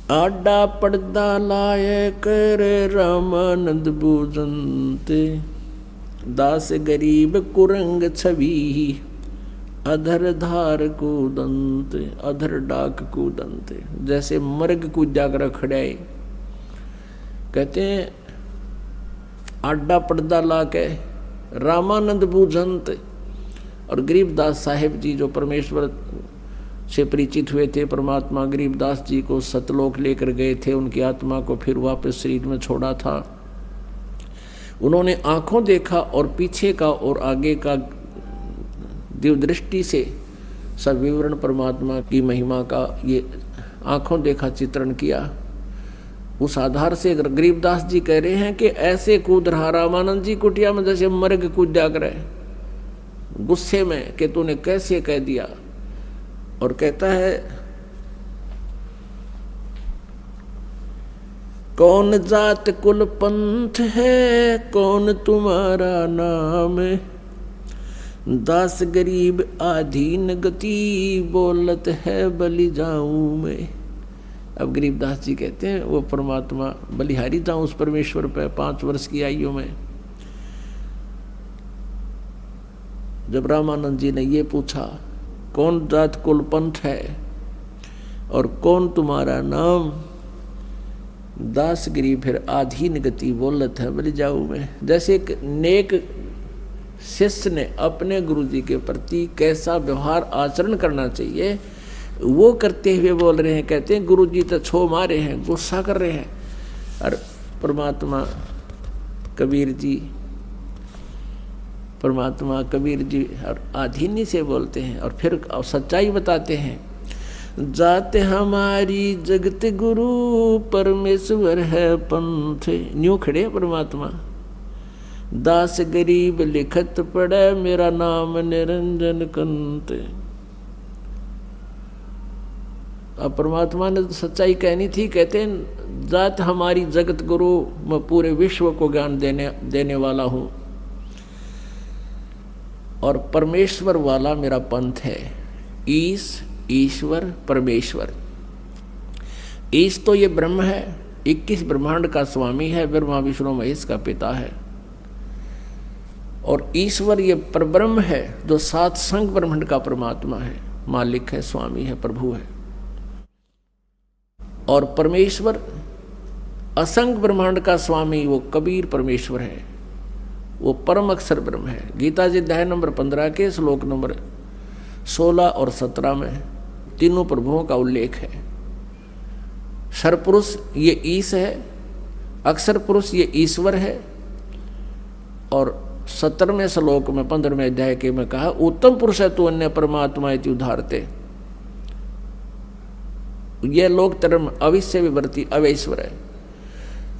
आडा पर्दा लाए कर रामानंद बूझनते, दास गरीब कुरंग छवि अधर धार कूदंत, अधर डाक कूदंत। जैसे मर्ग कूदा कर खड़े, कहते हैं आडा पर्दा ला के रामानंद बूझंत। और गरीबदास साहेब जी जो परमेश्वर से परिचित हुए थे, परमात्मा गरीबदास जी को सतलोक लेकर गए थे, उनकी आत्मा को फिर वापस शरीर में छोड़ा था। उन्होंने आंखों देखा और पीछे का और आगे का दिव्य दृष्टि से सब विवरण परमात्मा की महिमा का ये आंखों देखा चित्रण किया। उस आधार से गरीबदास जी कह रहे हैं कि ऐसे कूद रहा रामानंद जी कुटिया में जैसे मर्ग कूदा करे, गुस्से में कि तूने कैसे कह दिया। और कहता है कौन जात कुल पंथ है, कौन तुम्हारा नाम, दास गरीब आधीन गति, बोलत है बलि जाऊं मैं। अब गरीबदास जी कहते हैं वो परमात्मा बलिहारी जाऊं उस परमेश्वर पे 5 वर्ष की आयु में। जब रामानंद जी ने ये पूछा कौन जात कुल पंथ है और कौन तुम्हारा नाम, दास गरीब फिर आधीन गति, बोलत है बलि जाऊं मैं। जैसे एक नेक शिष्य ने अपने गुरु जी के प्रति कैसा व्यवहार आचरण करना चाहिए वो करते हुए बोल रहे हैं। कहते हैं गुरु जी तो छो मारे हैं, गुस्सा कर रहे हैं। और परमात्मा कबीर जी और आधीनी से बोलते हैं और फिर सच्चाई बताते हैं। जाते हमारी जगत गुरु, परमेश्वर है पंथ। न्यू खड़े परमात्मा, दास गरीब लिखत पड़े, मेरा नाम निरंजन कंत। अब परमात्मा ने तो सच्चाई कहनी थी। कहते हैं जात हमारी जगत गुरु, मैं पूरे विश्व को ज्ञान देने वाला हूँ और परमेश्वर वाला मेरा पंथ है। ईश्वर परमेश्वर। ईश तो ये ब्रह्म है, 21 ब्रह्मांड का स्वामी है, ब्रह्मा विष्णु महेश का पिता है। और ईश्वर ये परब्रह्म है जो 7 संग ब्रह्मांड का परमात्मा है, मालिक है, स्वामी है, प्रभु है। और परमेश्वर असंग ब्रह्मांड का स्वामी वो कबीर परमेश्वर है, वो परम अक्षर ब्रह्म है। गीता जी अध्याय नंबर 15 के श्लोक नंबर 16 और 17 में तीनों प्रभुओं का उल्लेख है। सर्वपुरुष ये ईश है, अक्षर पुरुष ये ईश्वर है। और 17वें श्लोक में 15वें अध्याय के में कहा उत्तम पुरुष है तो अन्य परमात्मा इति उद्धारते। यह लोक धर्म अविश्य विवर्ती अवैश्वर है,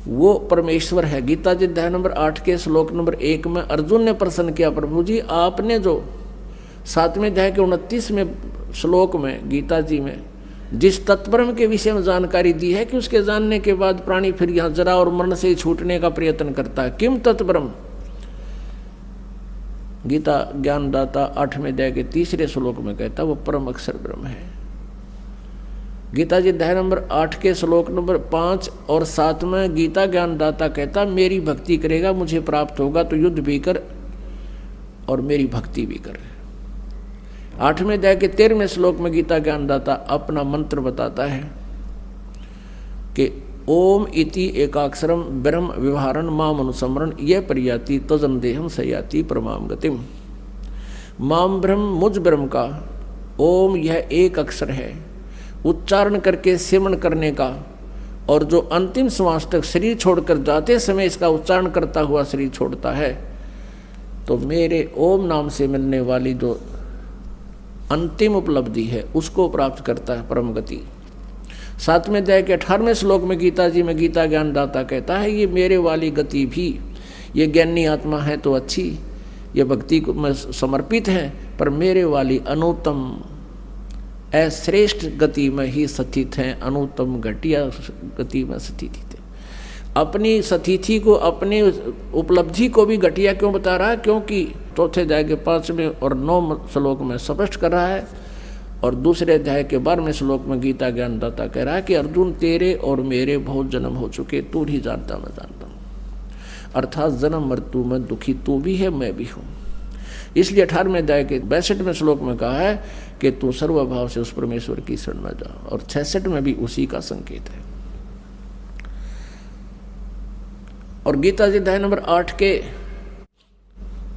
वो परमेश्वर है। गीता जी अध्याय नंबर 8 के श्लोक नंबर 1 में अर्जुन ने प्रश्न किया, प्रभु जी आपने जो 7वें अध्याय के 29वें श्लोक में गीता जी में जिस तत्ब्रह्म के विषय में जानकारी दी है कि उसके जानने के बाद प्राणी फिर यहाँ जरा और मरण से छूटने का प्रयत्न करता है, किम तत्ब्रह्म। गीता ज्ञानदाता 8वें अध्याय के 3रे श्लोक में कहता वो परम अक्षर ब्रह्म है। गीता जी अध्याय नंबर 8 के श्लोक नंबर 5 और 7 में गीता ज्ञानदाता कहता मेरी भक्ति करेगा मुझे प्राप्त होगा, तो युद्ध भी कर और मेरी भक्ति भी कर। 8वें अध्याय के 13वें श्लोक में गीता ज्ञानदाता अपना मंत्र बताता है कि ओम इति एकाक्षरम ब्रह्म व्यवहारण माम अनुसमरण यह परियाति तजन देहम सयाति परमाम गतिम। माम ब्रह्म मुझ ब्रह्म का ओम यह एक अक्षर है, उच्चारण करके सिमरण करने का, और जो अंतिम श्वास तक शरीर छोड़कर जाते समय इसका उच्चारण करता हुआ शरीर छोड़ता है तो मेरे ओम नाम से मिलने वाली जो अंतिम उपलब्धि है उसको प्राप्त करता है परम गति। 7वें अध्याय के 18वें श्लोक में गीता जी में गीता ज्ञानदाता कहता है ये मेरे वाली गति भी, ये ज्ञानी आत्मा है तो अच्छी, ये भक्ति को में समर्पित है, पर मेरे वाली अनुत्तम श्रेष्ठ गति में ही स्थित हैं, अनुत्तम घटिया गति में स्थित है। अपनी स्थिति को अपनी उपलब्धि को भी घटिया क्यों बता रहा है? क्योंकि चौथे अध्याय के 5वें और 9वें श्लोक में स्पष्ट कर रहा है और दूसरे अध्याय के 12वें श्लोक में गीता ज्ञानदाता कह रहा है कि अर्जुन तेरे और मेरे बहुत जन्म हो चुके, तू नहीं जानता मैं जानता हूँ। अर्थात जन्म मृत्यु में दुखी तू भी है मैं भी हूँ। इसलिए 18वें अध्याय के 62वें श्लोक में कहा है कि तू सर्वभाव से उस परमेश्वर की शरण में जा, और 66 में भी उसी का संकेत है। और गीता जी अध्याय नंबर 8 के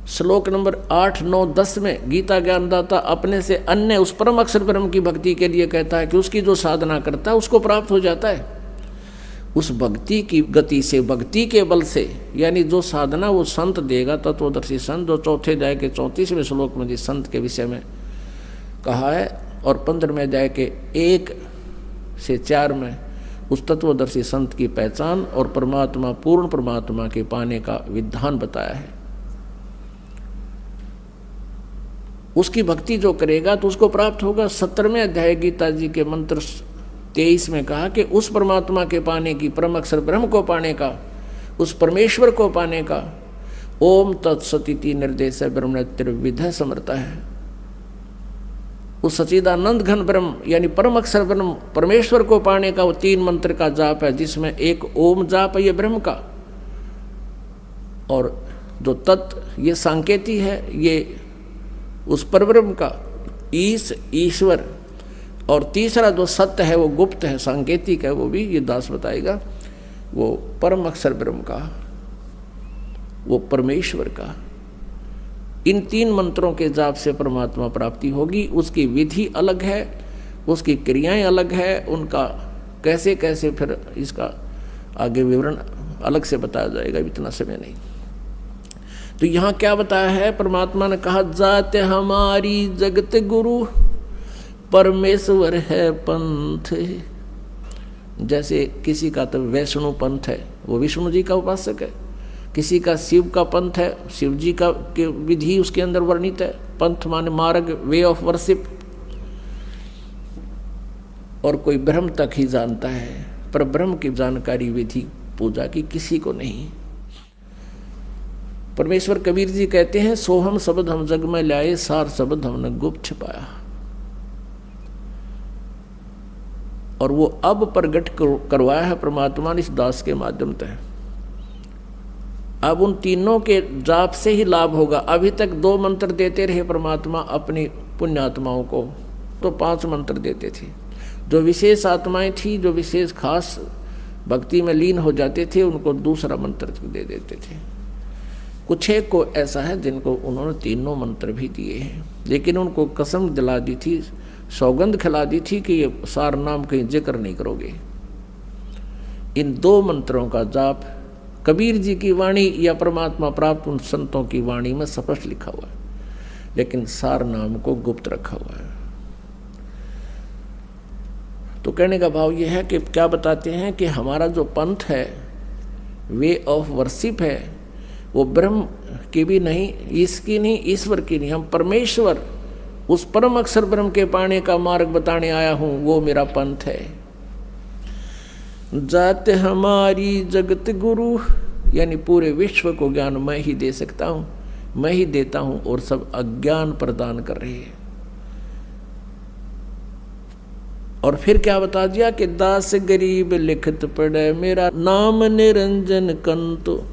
श्लोक नंबर 8, 9, 10 में गीता ज्ञानदाता अपने से अन्य उस परम अक्षर ब्रह्म की भक्ति के लिए कहता है कि उसकी जो साधना करता है उसको प्राप्त हो जाता है। उस भक्ति की गति से, भक्ति के बल से, यानी जो साधना वो संत देगा, तत्वदर्शी संत, जो 4थे अध्याय के 34वें श्लोक में जिस संत के विषय में कहा है, और 15वें अध्याय के 1 से 4 में उस तत्वदर्शी संत की पहचान और परमात्मा, पूर्ण परमात्मा के पाने का विधान बताया है। उसकी भक्ति जो करेगा तो उसको प्राप्त होगा। 17वें अध्याय गीता जी के मंत्र 23 में कहा कि उस परमात्मा के पाने की, परम अक्षर ब्रह्म को पाने का, उस परमेश्वर को पाने का ओम तत्सदिति निर्देश ब्रह्म त्रिविध समर्थ है। उस सच्चिदानंद घन ब्रह्म यानी परम अक्षर ब्रह्म परमेश्वर को पाने का वो 3 मंत्र का जाप है, जिसमें एक ओम जाप है ये ब्रह्म का, और जो तत् ये सांकेती है ये उस परब्रह्म का, ईश्वर, और तीसरा जो सत्य है वो गुप्त है, सांकेतिक है, वो भी ये दास बताएगा, वो परम अक्षर ब्रह्म का, वो परमेश्वर का। इन 3 मंत्रों के जाप से परमात्मा प्राप्ति होगी। उसकी विधि अलग है, उसकी क्रियाएं अलग है, उनका कैसे कैसे फिर इसका आगे विवरण अलग से बताया जाएगा, इतना समय नहीं। तो यहाँ क्या बताया है, परमात्मा ने कहा जाते हमारी जगत गुरु परमेश्वर है पंथ। जैसे किसी का तो वैष्णु पंथ है, वो विष्णु जी का उपासक है, किसी का शिव का पंथ है, शिव जी का के विधि उसके अंदर वर्णित है। पंथ माने मार्ग, वे ऑफ वर्शिप। और कोई ब्रह्म तक ही जानता है, पर ब्रह्म की जानकारी विधि पूजा की किसी को नहीं। परमेश्वर कबीर जी कहते हैं सोहम शब्द हम जग में लाए, सार शब्द हमने गुप्त छिपाया। और वो अब प्रगट करवाया है परमात्मा ने इस दास के माध्यम से। अब उन तीनों के जाप से ही लाभ होगा। अभी तक 2 मंत्र देते रहे परमात्मा अपनी पुण्यात्माओं को, तो 5 मंत्र देते थे। जो विशेष आत्माएं थी, जो विशेष खास भक्ति में लीन हो जाते थे, उनको दूसरा मंत्र दे देते थे। कुछ एक को ऐसा है जिनको उन्होंने 3 मंत्र भी दिए हैं, लेकिन उनको कसम दिला दी थी, सौगंध खिला दी थी कि ये सार नाम कहीं जिक्र नहीं करोगे। इन 2 मंत्रों का जाप कबीर जी की वाणी या परमात्मा प्राप्त उन संतों की वाणी में स्पष्ट लिखा हुआ है, लेकिन सार नाम को गुप्त रखा हुआ है। तो कहने का भाव यह है कि क्या बताते हैं कि हमारा जो पंथ है, वे ऑफ वर्शिप है, वो ब्रह्म की भी नहीं, इसकी नहीं, ईश्वर की नहीं। हम परमेश्वर, उस परम अक्षर ब्रह्म के पाने का मार्ग बताने आया हूं, वो मेरा पंथ है। जाते हमारी जगत गुरु, यानी पूरे विश्व को ज्ञान मैं ही दे सकता हूं, मैं ही देता हूं, और सब अज्ञान प्रदान कर रहे हैं। और फिर क्या बता दिया कि दास गरीब लिखत पढ़े, मेरा नाम निरंजन कंतो,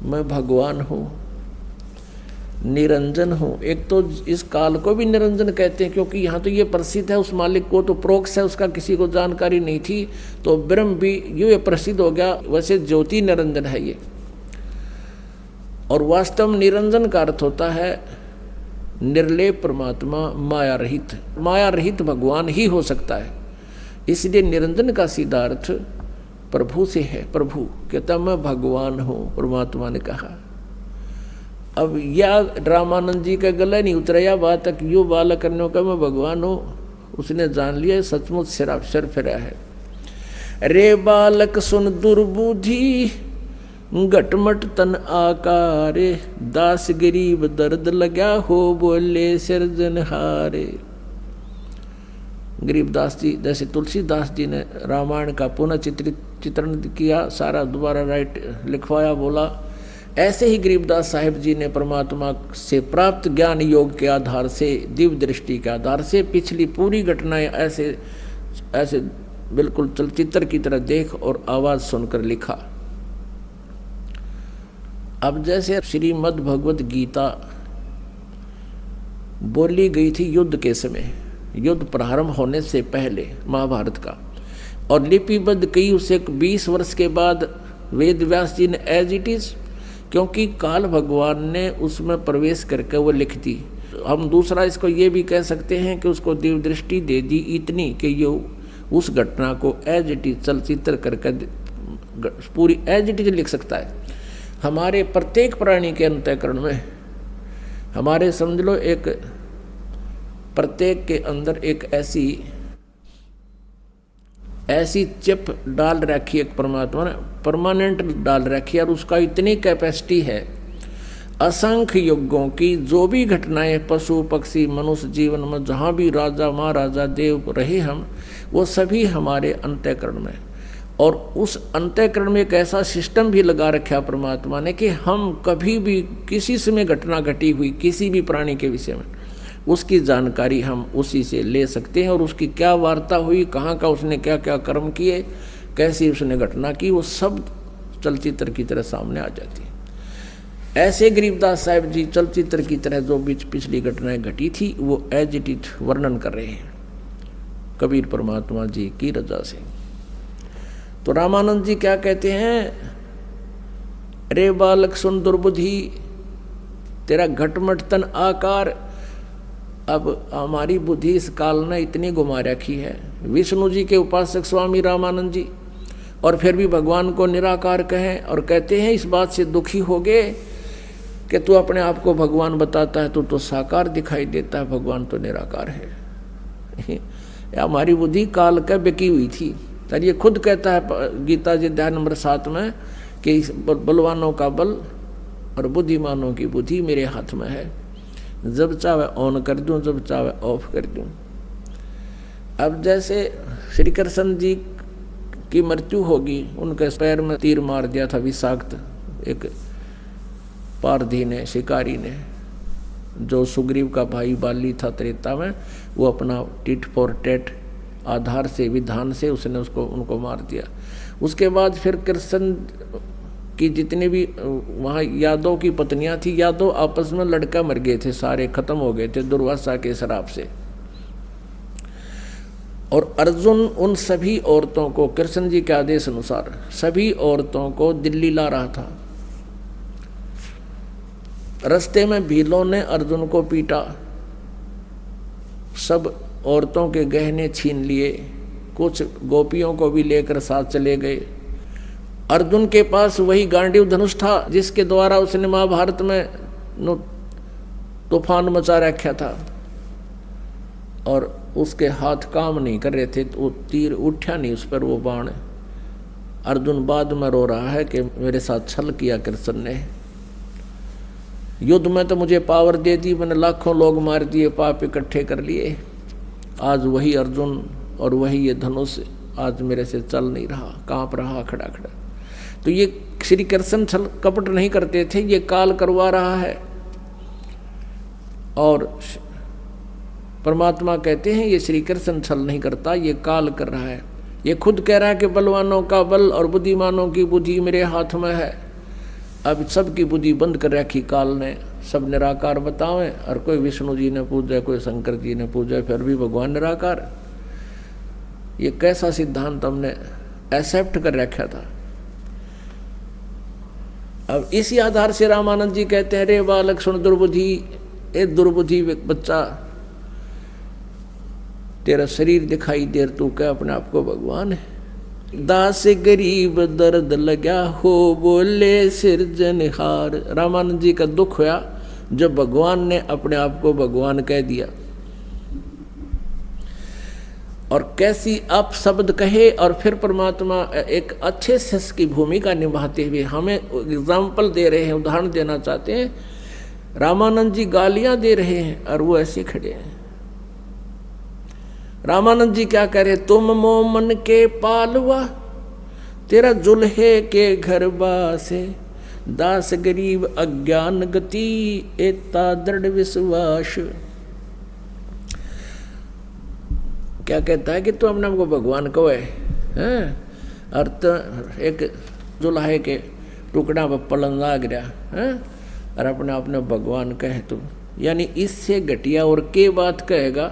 मैं भगवान हूं, निरंजन हूँ। एक तो इस काल को भी निरंजन कहते हैं, क्योंकि यहाँ तो ये प्रसिद्ध है, उस मालिक को तो प्रोक्ष है, उसका किसी को जानकारी नहीं थी, तो ब्रह्म भी ये प्रसिद्ध हो गया। वैसे ज्योति निरंजन है ये, और वास्तव में निरंजन का अर्थ होता है निर्लेप परमात्मा, माया रहित। माया रहित भगवान ही हो सकता है, इसलिए निरंजन का सीधा अर्थ प्रभु से है। प्रभु कहता मैं भगवान हूँ, परमात्मा ने कहा। अब या रामानंद जी का गला नहीं उतरा, या बात तक यो बालक करने का मैं भगवान हूँ, उसने जान लिया सचमुच सिर फिरा है। रे बालक सुन दुर्बुद्धि, घटमट तन आकारे, दास गरीब दर्द लगा हो, बोले सिरजनहारे। गरीबदास जी, जैसे तुलसीदास जी ने रामायण का पुनः चित्रण किया, सारा दोबारा लिखवाया, बोला ऐसे ही गरीबदास साहिब जी ने परमात्मा से प्राप्त ज्ञान योग के आधार से, दिव्य दृष्टि के आधार से पिछली पूरी घटनाएं ऐसे ऐसे बिल्कुल चलचित्र की तरह देख और आवाज सुनकर लिखा। अब जैसे श्रीमद् भगवत गीता बोली गई थी युद्ध के समय, युद्ध प्रारंभ होने से पहले महाभारत का, और लिपिबद्ध कई उसे 20 वर्ष के बाद वेद व्यास जी ने एज इट इज, क्योंकि काल भगवान ने उसमें प्रवेश करके वो लिख दी। हम दूसरा इसको ये भी कह सकते हैं कि उसको दिव्य दृष्टि दे दी इतनी कि ये उस घटना को एज इट इज चलचित्र करके पूरी एज इट इज लिख सकता है। हमारे प्रत्येक प्राणी के अंतःकरण में, हमारे समझ लो एक प्रत्येक के अंदर एक ऐसी चिप डाल रखी है परमात्मा ने, परमानेंट डाल रखी है, और उसका इतनी कैपेसिटी है असंख्य युगों की। जो भी घटनाएं पशु पक्षी मनुष्य जीवन में जहाँ भी राजा महाराजा देव रहे हम, वो सभी हमारे अंतःकरण में, और उस अंतःकरण में एक ऐसा सिस्टम भी लगा रखा परमात्मा ने कि हम कभी भी किसी समय घटना घटी हुई किसी भी प्राणी के विषय में उसकी जानकारी हम उसी से ले सकते हैं, और उसकी क्या वार्ता हुई, कहाँ का उसने क्या क्या कर्म किए, कैसी उसने घटना की, वो सब चलचित्र की तरह सामने आ जाती है। ऐसे गरीबदास साहिब जी चलचित्र की तरह जो पिछली घटनाएं घटी थी वो एज इट इज वर्णन कर रहे हैं कबीर परमात्मा जी की रजा से। तो रामानंद जी क्या कहते हैं, रे बालक सुन दुर्बुद्धि तेरा घटमट तन आकार। अब हमारी बुद्धि इस काल ने इतनी घुमा रखी है, विष्णु जी के उपासक स्वामी रामानंद जी, और फिर भी भगवान को निराकार कहें, और कहते हैं इस बात से दुखी हो गए कि तू अपने आप को भगवान बताता है, तू तो साकार दिखाई देता है, भगवान तो निराकार है। हमारी बुद्धि काल का बिकी हुई थी। तो ये खुद कहता है गीता जी अध्याय नंबर 7 में कि बलवानों का बल और बुद्धिमानों की बुद्धि मेरे हाथ में है, जब चाहे ऑन कर दूं, जब चाहे ऑफ कर दूं। अब जैसे श्री कृष्ण जी की मृत्यु होगी, उनके पैर में तीर मार दिया था विषाक्त एक पारधी ने, शिकारी ने, जो सुग्रीव का भाई बाली था त्रेता में, वो अपना टिट फॉर टेट आधार से विधान से उसने उनको मार दिया। उसके बाद फिर कृष्ण की जितने भी वहाँ यादव की पत्नियां थी, यादव आपस में लड़का मर गए थे, सारे खत्म हो गए थे दुर्वासा के शराब से। और अर्जुन उन सभी औरतों को कृष्ण जी के आदेश अनुसार सभी औरतों को दिल्ली ला रहा था। रास्ते में भीलों ने अर्जुन को पीटा, सब औरतों के गहने छीन लिए, कुछ गोपियों को भी लेकर साथ चले गए। अर्जुन के पास वही गांडीव धनुष था जिसके द्वारा उसने महाभारत में तूफान मचा रखा था, और उसके हाथ काम नहीं कर रहे थे, तो वो तीर उठा नहीं उस पर वो बाण। अर्जुन बाद में रो रहा है कि मेरे साथ छल किया कृष्ण ने, युद्ध में तो मुझे पावर दे दी, मैंने लाखों लोग मार दिए, पाप इकट्ठे कर लिए, आज वही अर्जुन और वही ये धनुष आज मेरे से चल नहीं रहा, कांप रहा खड़ा खड़ा। तो ये श्री कृष्ण छल कपट नहीं करते थे, ये काल करवा रहा है। और परमात्मा कहते हैं ये श्री कृष्ण छल नहीं करता, ये काल कर रहा है। ये खुद कह रहा है कि बलवानों का बल और बुद्धिमानों की बुद्धि मेरे हाथ में है। अब सबकी बुद्धि बंद कर रखी काल ने, सब निराकार बतावें, और कोई विष्णु जी ने पूजा, कोई शंकर जी ने पूजा, फिर भी भगवान निराकार। ये कैसा सिद्धांत हमने एक्सेप्ट कर रखा था। अब इसी आधार से रामानंद जी कहते हैं, रे बालक सुन दुर्बुद्धि, ए दुर्बुद्धि बच्चा, तेरा शरीर दिखाई दे, तू क्या अपने आप को भगवान है। दास गरीब दर्द लगा हो बोले सिरजनहार। रामानंद जी का दुख हुआ जब भगवान ने अपने आप को भगवान कह दिया, और कैसी आप शब्द कहे। और फिर परमात्मा एक अच्छे शिष्य की भूमिका निभाते हुए हमें एग्जाम्पल दे रहे हैं, उदाहरण देना चाहते हैं। रामानंद जी गालियां दे रहे हैं और वो ऐसे खड़े हैं। रामानंद जी क्या कह रहे, तुम मोमन के पालवा, तेरा जुल्हे के घर बासे, दास गरीब अज्ञान गति एता दृढ़ विश्वास। क्या कहता है कि तू अपने को भगवान कहो है और तो एक जुलाहे के टुकड़ा पर पलन लाग रहा है और अपने आप ने भगवान कहे तू, यानी इससे घटिया और के बात कहेगा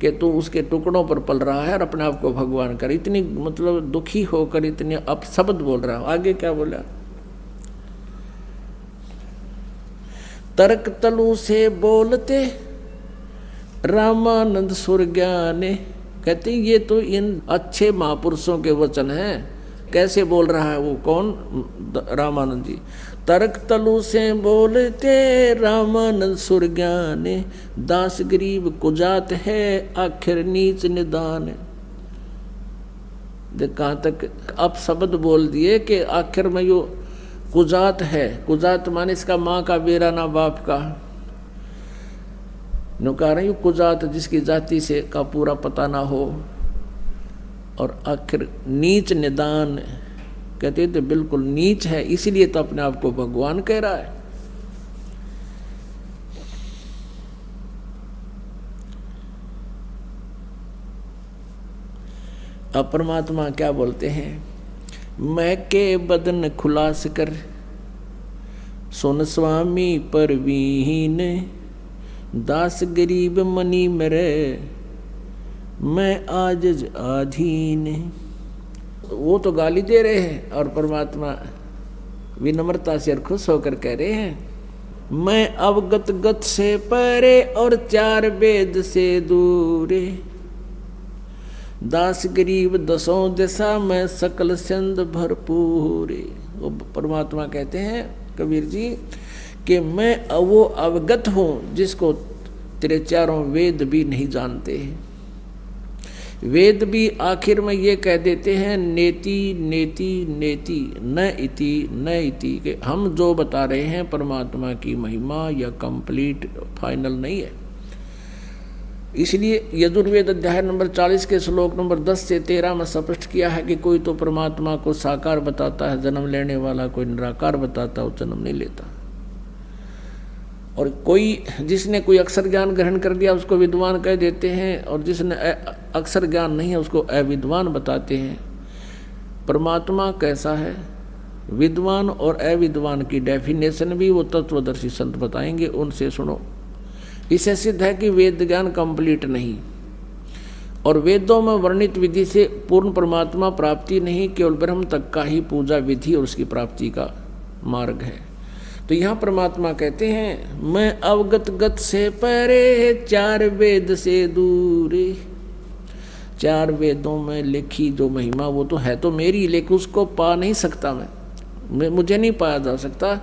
कि तू उसके टुकड़ों पर पल रहा है और अपने आप को भगवान कर, इतनी मतलब दुखी होकर इतने अपशब्द बोल रहा हो। आगे क्या बोला, तर्क तलु से बोलते रामानंद सुर ज्ञाने। कहते ये तो इन अच्छे महापुरुषों के वचन हैं। कैसे बोल रहा है वो, कौन, रामानंद जी। तर्क तलु से बोलते रामानंद सुर ज्ञाने, दास गरीब कुजात है आखिर नीच निदान। देख कहाँ तक अब शब्द बोल दिए कि आखिर में यो कुजात है। कुजात माने इसका माँ का बेरा ना बाप का, नो कह रहे कुजात जिसकी जाति से का पूरा पता ना हो, और आखिर नीच निदान कहते तो बिल्कुल नीच है, इसीलिए तो अपने आप को भगवान कह रहा है। अब परमात्मा क्या बोलते हैं, मैं के बदन खुलास कर सुन स्वामी परवीन, दास गरीब मनी मेरे मैं आज आधीन। वो तो गाली दे रहे हैं और परमात्मा विनम्रता से और खुश होकर कह रहे हैं, मैं अवगत गत से परे और चार वेद से दूरे, दास गरीब दसों दिशा में सकल छंद भरपूरे। वो परमात्मा कहते हैं कबीर जी कि मैं वो अवगत हूँ जिसको तेरे चारों वेद भी नहीं जानते हैं। वेद भी आखिर में ये कह देते हैं नेति नेति नेति न इति न इति, के हम जो बता रहे हैं परमात्मा की महिमा या कंप्लीट फाइनल नहीं है। इसलिए यजुर्वेद अध्याय नंबर 40 के श्लोक नंबर 10 से 13 में स्पष्ट किया है कि कोई तो परमात्मा को साकार बताता है जन्म लेने वाला, कोई निराकार बताता है वो जन्म नहीं लेता, और कोई जिसने कोई अक्षर ज्ञान ग्रहण कर लिया उसको विद्वान कह देते हैं, और जिसने अक्षर ज्ञान नहीं है उसको अविद्वान बताते हैं। परमात्मा कैसा है, विद्वान और अविद्वान की डेफिनेशन भी वो तत्वदर्शी संत बताएंगे, उनसे सुनो। इससे सिद्ध है कि वेद ज्ञान कंप्लीट नहीं, और वेदों में वर्णित विधि से पूर्ण परमात्मा प्राप्ति नहीं, केवल ब्रह्म तक का ही पूजा विधि और उसकी प्राप्ति का मार्ग है। तो यहाँ परमात्मा कहते हैं मैं अवगत गत से परे चार वेद से दूरे। चार वेदों में लिखी जो महिमा वो तो है तो मेरी, लेकिन उसको पा नहीं सकता मैं मुझे नहीं पाया जा सकता।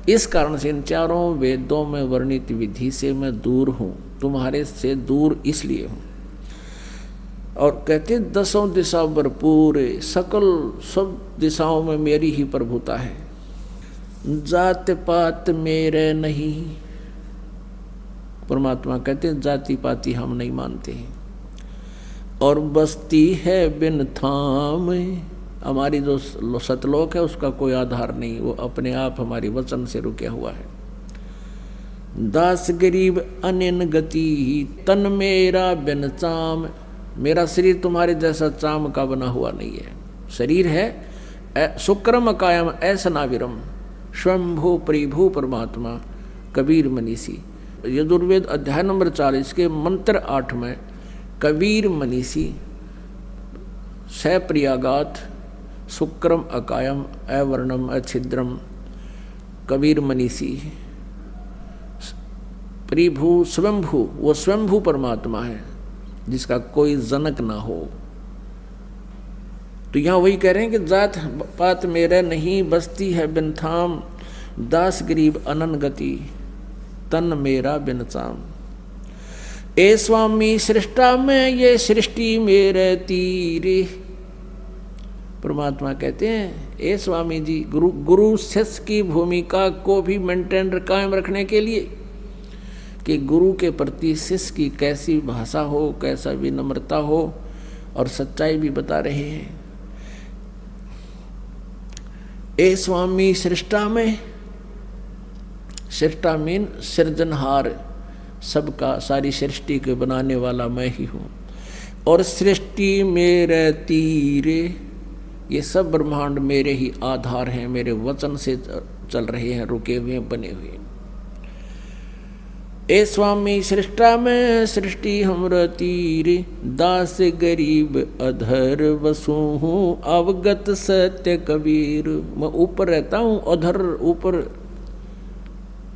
इस कारण से इन चारों वेदों में वर्णित विधि से मैं दूर हूँ, तुम्हारे से दूर इसलिए हूँ। और कहते दसों दिशा भरपूर, सकल सब दिशाओं में मेरी ही प्रभुता है। जात पात मेरे नहीं, परमात्मा कहते हैं जाति पाति हम नहीं मानते हैं। और बस्ती है बिन थाम, हमारी जो सतलोक है उसका कोई आधार नहीं, वो अपने आप हमारी वचन से रुके हुआ है। दास गरीब अनिन गति तन मेरा बिन चाम, मेरा शरीर तुम्हारे जैसा चाम का बना हुआ नहीं है। शरीर है शुक्रम कायम ऐसा नाविरम, स्वयंभू परिभू परमात्मा कबीर मनीषी। यजुर्वेद अध्याय नंबर 40 के मंत्र 8 में कबीर मनीषी सप्रियागात शुक्रम अकायम अवर्णम अछिद्रम, कबीर मनीषी परिभू स्वयंभू, वो स्वयंभू परमात्मा है जिसका कोई जनक ना हो। तो यहाँ वही कह रहे हैं कि जात पात मेरा नहीं, बस्ती है बिन थाम, दास गरीब अनन गति तन मेरा बिन चाम। ए स्वामी सृष्टा में ये सृष्टि मेरे तीरे, परमात्मा कहते हैं ए स्वामी जी, गुरु शिष्य की भूमिका को भी मेंटेन कायम रखने के लिए कि गुरु के प्रति शिष्य की कैसी भाषा हो, कैसा विनम्रता हो, और सच्चाई भी बता रहे हैं। ए स्वामी सृष्टा में सृष्टा मीन सृजनहार, सबका, सारी सृष्टि के बनाने वाला मैं ही हूँ। और सृष्टि मेरे तीरे, ये सब ब्रह्मांड मेरे ही आधार हैं, मेरे वचन से चल रहे हैं, रुके हुए हैं, बने हुए हैं। ए स्वामी सृष्टा में सृष्टि हमरा तीरे, दास गरीब अधर बसू हूँ, अवगत सत्य कबीर। मैं ऊपर रहता हूँ, अधर ऊपर,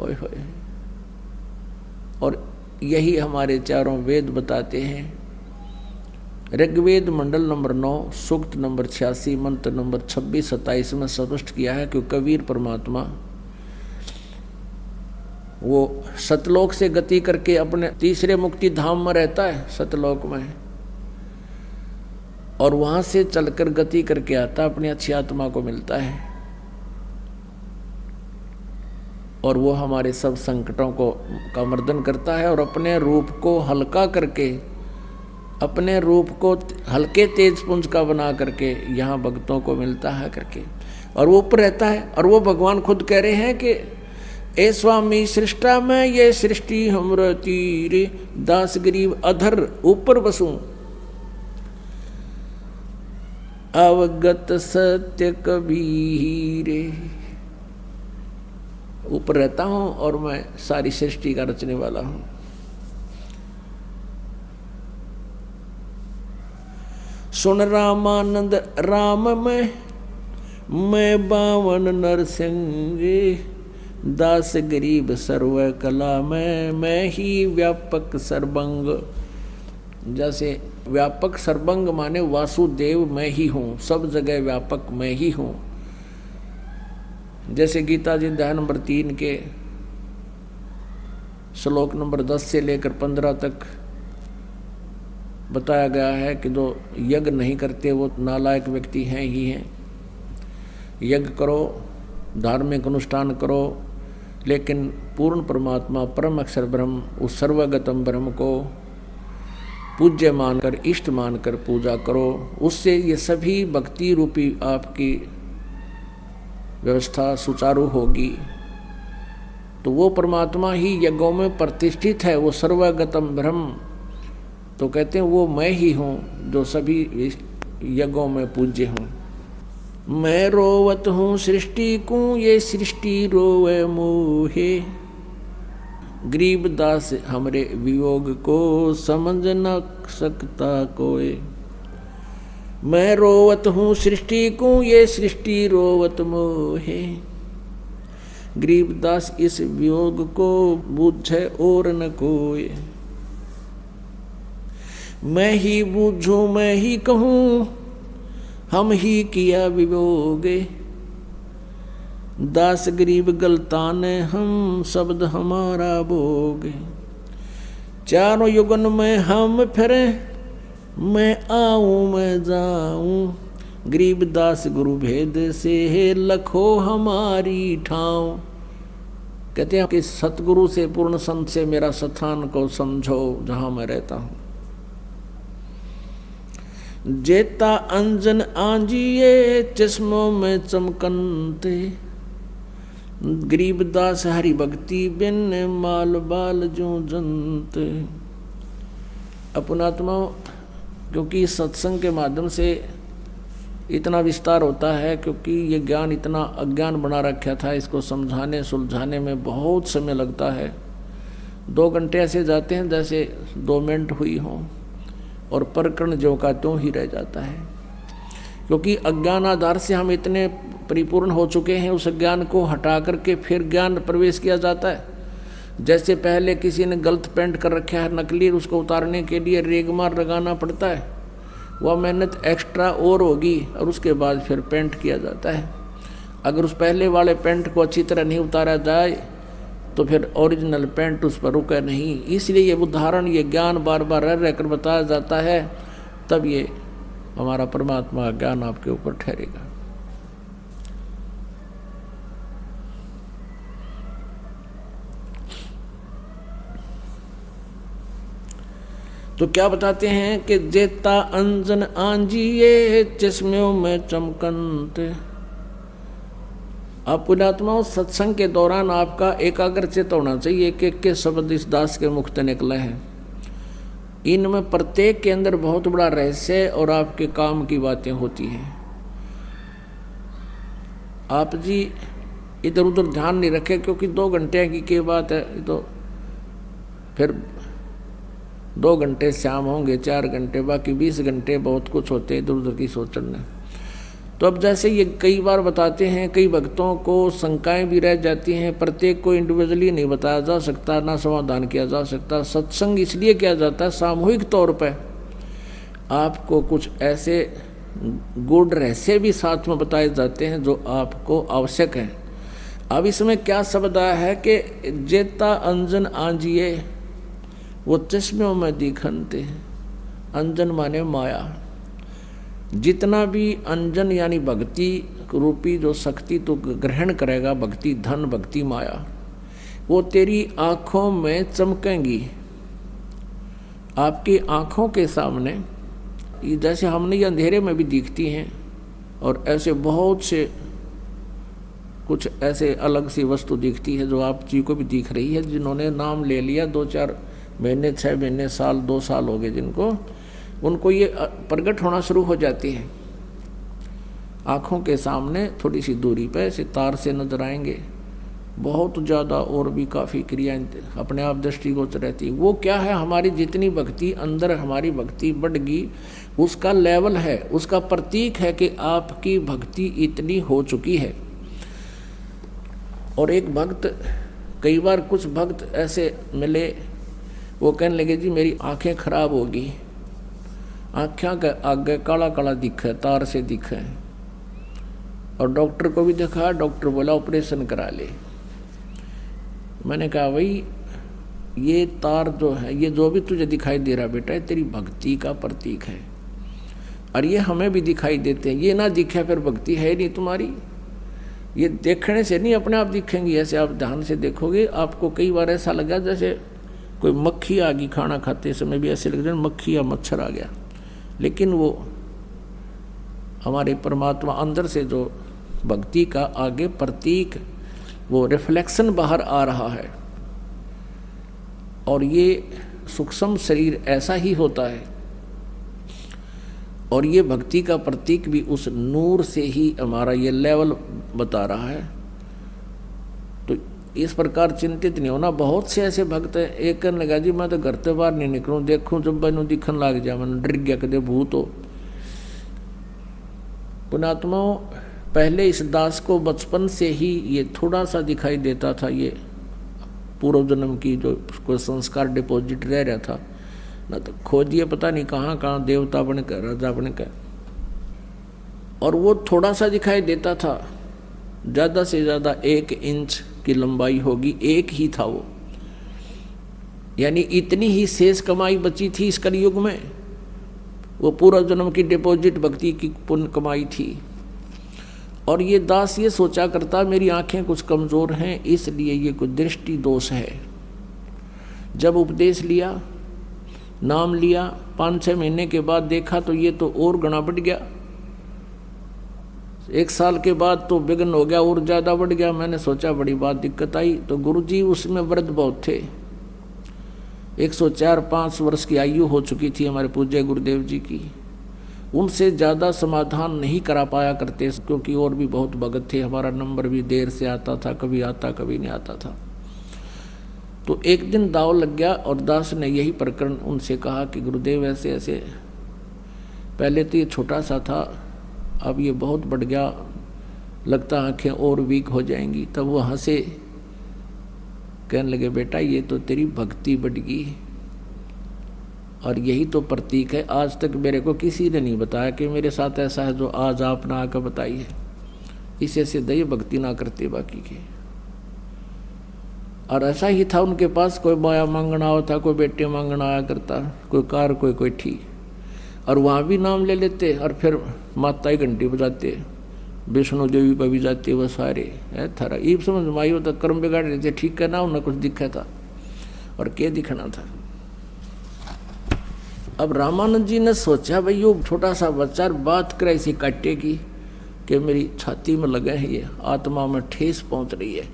ओए होए। और यही हमारे चारों वेद बताते हैं। ऋग्वेद मंडल नंबर 9 सूक्त नंबर 86 मंत्र नंबर 26-27 में स्पष्ट किया है कि कबीर परमात्मा वो सतलोक से गति करके अपने तीसरे मुक्ति धाम में रहता है, सतलोक में, और वहां से चलकर गति करके आता, अपनी अच्छी आत्मा को मिलता है, और वो हमारे सब संकटों का मर्दन करता है, और अपने रूप को हल्का करके, अपने रूप को हल्के तेज पुंज का बना करके यहाँ भक्तों को मिलता है करके, और वो ऊपर रहता है। और वो भगवान खुद कह रहे हैं कि ए स्वामी सृष्टा में ये सृष्टि हमरा तीरे, दास गरीब अधर ऊपर बसूं, अवगत सत्य कबीरे। ऊपर रहता हूं और मैं सारी सृष्टि का रचने वाला हूं। सुन रामानंद राम में मैं बावन नरसिंह, दास गरीब सर्व कला में मैं ही व्यापक सर्वंग। जैसे व्यापक सर्वंग माने वासुदेव मैं ही हूँ, सब जगह व्यापक मैं ही हूँ। जैसे गीता जी अध्याय नंबर 3 के श्लोक नंबर 10 से लेकर 15 तक बताया गया है कि जो यज्ञ नहीं करते वो नालायक व्यक्ति हैं ही हैं। यज्ञ करो, धार्मिक अनुष्ठान करो, लेकिन पूर्ण परमात्मा परम अक्षर ब्रह्म, उस सर्वगतम ब्रह्म को पूज्य मानकर, इष्ट मानकर पूजा करो। उससे ये सभी भक्ति रूपी आपकी व्यवस्था सुचारू होगी। तो वो परमात्मा ही यज्ञों में प्रतिष्ठित है, वो सर्वगतम ब्रह्म। तो कहते हैं वो मैं ही हूँ जो सभी यज्ञों में पूज्य हूँ। मैं रोवत हूँ सृष्टि को, ये सृष्टि रोवे मोहे, गरीबदास हमरे वियोग को समझ न सकता कोई। मैं रोवत हूँ सृष्टि को, ये सृष्टि रोवत मोहे, गरीबदास इस वियोग को बूझे और न कोई। मैं ही बूझूं मैं ही कहूँ, हम ही किया वियोगे, दास गरीब गलतान हम शब्द हमारा बोगे। चारों युगन में हम फिरे, मैं आऊं मैं जाऊं, गरीब दास गुरु भेद से लखो हमारी ठाव। कहते हैं कि सतगुरु से, पूर्ण संत से मेरा स्थान को समझो जहां मैं रहता हूं। जेता अंजन आंजिए चश्मों में चमकनते, गरीबदास हरि भक्ति बिन माल बाल जो जनते। अपनात्मा, क्योंकि सत्संग के माध्यम से इतना विस्तार होता है, क्योंकि ये ज्ञान इतना अज्ञान बना रखा था, इसको समझाने सुलझाने में बहुत समय लगता है। 2 घंटे ऐसे जाते हैं जैसे 2 मिनट हुई हों, और प्रकरण जो का त्यों ही रह जाता है। क्योंकि अज्ञान आधार से हम इतने परिपूर्ण हो चुके हैं, उस ज्ञान को हटा करके फिर ज्ञान प्रवेश किया जाता है। जैसे पहले किसी ने गलत पेंट कर रखा है नकली, उसको उतारने के लिए रेगमार लगाना पड़ता है, वह मेहनत एक्स्ट्रा और होगी, और उसके बाद फिर पेंट किया जाता है। अगर उस पहले वाले पेंट को अच्छी तरह नहीं उतारा जाए तो फिर ओरिजिनल पेंट उस पर रुके नहीं। इसलिए ये उदाहरण, ये ज्ञान बार बार रह रहकर बताया जाता है, तब ये हमारा परमात्मा ज्ञान आपके ऊपर ठहरेगा। तो क्या बताते हैं कि जेता अंजन आंजिए चश्मों में चमकनते, आप पुण्यात्माओं, सत्संग के दौरान आपका एकाग्रचित होना चाहिए। एक एक के शब्द इस दास के मुख से निकले हैं, इनमें प्रत्येक के अंदर बहुत बड़ा रहस्य और आपके काम की बातें होती हैं। आप जी इधर उधर ध्यान नहीं रखे, क्योंकि 2 घंटे की बात है, तो फिर 2 घंटे शाम होंगे, 4 घंटे, बाकी 20 घंटे बहुत कुछ होते इधर उधर की सोचने। तो अब जैसे ये कई बार बताते हैं, कई भक्तों को शंकाएं भी रह जाती हैं, प्रत्येक को इंडिविजुअली नहीं बताया जा सकता, ना समाधान किया जा सकता। सत्संग इसलिए किया जाता है सामूहिक तौर पर, आपको कुछ ऐसे गुड रहस्य भी साथ में बताए जाते हैं जो आपको आवश्यक है। अब इसमें क्या शब्द आया है कि जेता अंजन आंजिए वो चश्मों में दिखनते हैं। अंजन माने माया। जितना भी अंजन यानी भक्ति रूपी जो शक्ति तो ग्रहण करेगा, भक्ति धन, भक्ति माया, वो तेरी आँखों में चमकेंगी। आपकी आँखों के सामने जैसे हमने ये अंधेरे में भी दिखती हैं, और ऐसे बहुत से कुछ ऐसे अलग सी वस्तु दिखती है जो आप जी को भी दिख रही है। जिन्होंने नाम ले लिया 2-4 महीने, 6 महीने, साल, 2 साल हो गए जिनको, उनको ये प्रकट होना शुरू हो जाती है। आँखों के सामने थोड़ी सी दूरी पे सितार से नजर आएंगे, बहुत ज़्यादा और भी काफ़ी क्रियाएं अपने आप दृष्टिगोचर रहती। वो क्या है, हमारी जितनी भक्ति अंदर, हमारी भक्ति बढ़गी, उसका लेवल है, उसका प्रतीक है कि आपकी भक्ति इतनी हो चुकी है। और एक भक्त, कई बार कुछ भक्त ऐसे मिले, वो कहने लगे जी मेरी आंखें खराब होगी, आँखें के आगे काला काला दिखे, तार से दिखे, और डॉक्टर को भी दिखा, डॉक्टर बोला ऑपरेशन करा ले। मैंने कहा भाई ये तार जो है, ये जो भी तुझे दिखाई दे रहा बेटा, ये तेरी भक्ति का प्रतीक है, और ये हमें भी दिखाई देते हैं। ये ना दिखे फिर भक्ति है नहीं तुम्हारी। ये देखने से नहीं अपने आप दिखेंगी, ऐसे आप ध्यान से देखोगे। आपको कई बार ऐसा लगा जैसे कोई मक्खी आ गई, खाना खाते समय भी ऐसे लग रहा है मक्खी या मच्छर आ गया, लेकिन वो हमारे परमात्मा अंदर से जो भक्ति का आगे प्रतीक, वो रिफ्लेक्शन बाहर आ रहा है। और ये सूक्ष्म शरीर ऐसा ही होता है, और ये भक्ति का प्रतीक भी उस नूर से ही हमारा ये लेवल बता रहा है। तो इस प्रकार चिंतित नहीं होना। बहुत से ऐसे भक्त हैं, एक कहने लगा जी मैं तो घर से बाहर नहीं निकलूँ, देखूँ जब मैनू दिखन लग जाए, मैंने डर गया कदे भूत हो। पुण्यात्माओं, पहले इस दास को बचपन से ही ये थोड़ा सा दिखाई देता था, ये पूर्व जन्म की जो कोई संस्कार डिपॉजिट रह रहा था ना, तो खोजिए पता नहीं कहाँ कहाँ देवता बनकर, राजा बनकर, और वो थोड़ा सा दिखाई देता था। ज़्यादा से ज़्यादा 1 इंच की लंबाई होगी, एक ही था वो, यानी इतनी ही शेष कमाई बची थी इस कलयुग में। वो पूर्व जन्म की डिपॉजिट भक्ति की पुण्य कमाई थी। और ये दास ये सोचा करता मेरी आंखें कुछ कमज़ोर हैं, इसलिए ये कुछ दृष्टि दोष है। जब उपदेश लिया, नाम लिया, 5-6 महीने के बाद देखा तो ये तो और गणा बढ़ गया। 1 साल के बाद तो विघ्न हो गया, और ज़्यादा बढ़ गया। मैंने सोचा बड़ी बात दिक्कत आई। तो गुरुजी उसमें वृद्ध बहुत थे, 104-105 वर्ष की आयु हो चुकी थी हमारे पूज्य गुरुदेव जी की। उनसे ज़्यादा समाधान नहीं करा पाया करते, क्योंकि और भी बहुत भगत थे। हमारा नंबर भी देर से आता था, कभी आता कभी नहीं आता था। तो एक दिन दाव लग गया, और दास ने यही प्रकरण उनसे कहा कि गुरुदेव ऐसे ऐसे, पहले तो ये छोटा सा था, अब ये बहुत बढ़ गया, लगता आँखें और वीक हो जाएंगी। तब वो हंसे, कहने लगे बेटा ये तो तेरी भक्ति बढ़ गई, और यही तो प्रतीक है। आज तक मेरे को किसी ने नहीं बताया कि मेरे साथ ऐसा है जो आज आपने आकर बताई है। इसे से दया भक्ति ना करते बाकी के। और ऐसा ही था उनके पास, कोई माया मांगना होता, कोई बेटे मांगना आया करता, कोई कार कोई ठीक, और वहाँ भी नाम ले लेते, और फिर माता ही घंटी बजाते, विष्णु देवी पर भी जाते, वह सारे है थारा ईब समझ माई होता, कर्म बिगाड़ रहे थे, ठीक करना उन्हें कुछ दिखा था, और क्या दिखना था। अब रामानंद जी ने सोचा भाई यो छोटा सा बच्चा बात करे इसी काटे की, कि मेरी छाती में लगे हैं, ये आत्मा में ठेस पहुंच रही है,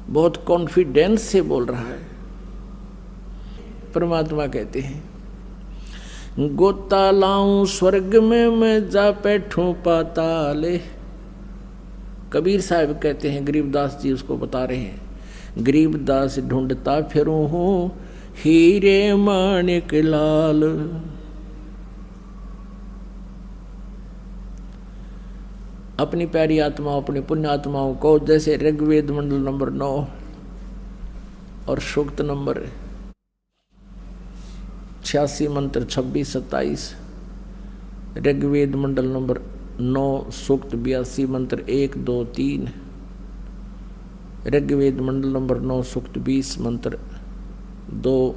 बहुत कॉन्फिडेंस से बोल रहा है। परमात्मा कहते हैं गोता लाऊं स्वर्ग में मैं जा बैठूं पाताले। कबीर साहब कहते हैं, गरीबदास जी उसको बता रहे हैं, गरीबदास ढूंढता फिरूं हूं हीरे माणिक लाल। अपनी प्यारी आत्माओं, अपनी पुण्य आत्माओं को, जैसे ऋग्वेद मंडल नंबर 9 और सूक्त नंबर 86 मंत्र 26-27, ऋग्वेद मंडल नंबर 9 सूक्त 82 मंत्र 1, 2, 3, ऋग्वेद मंडल नंबर 9 सूक्त 20 मंत्र 2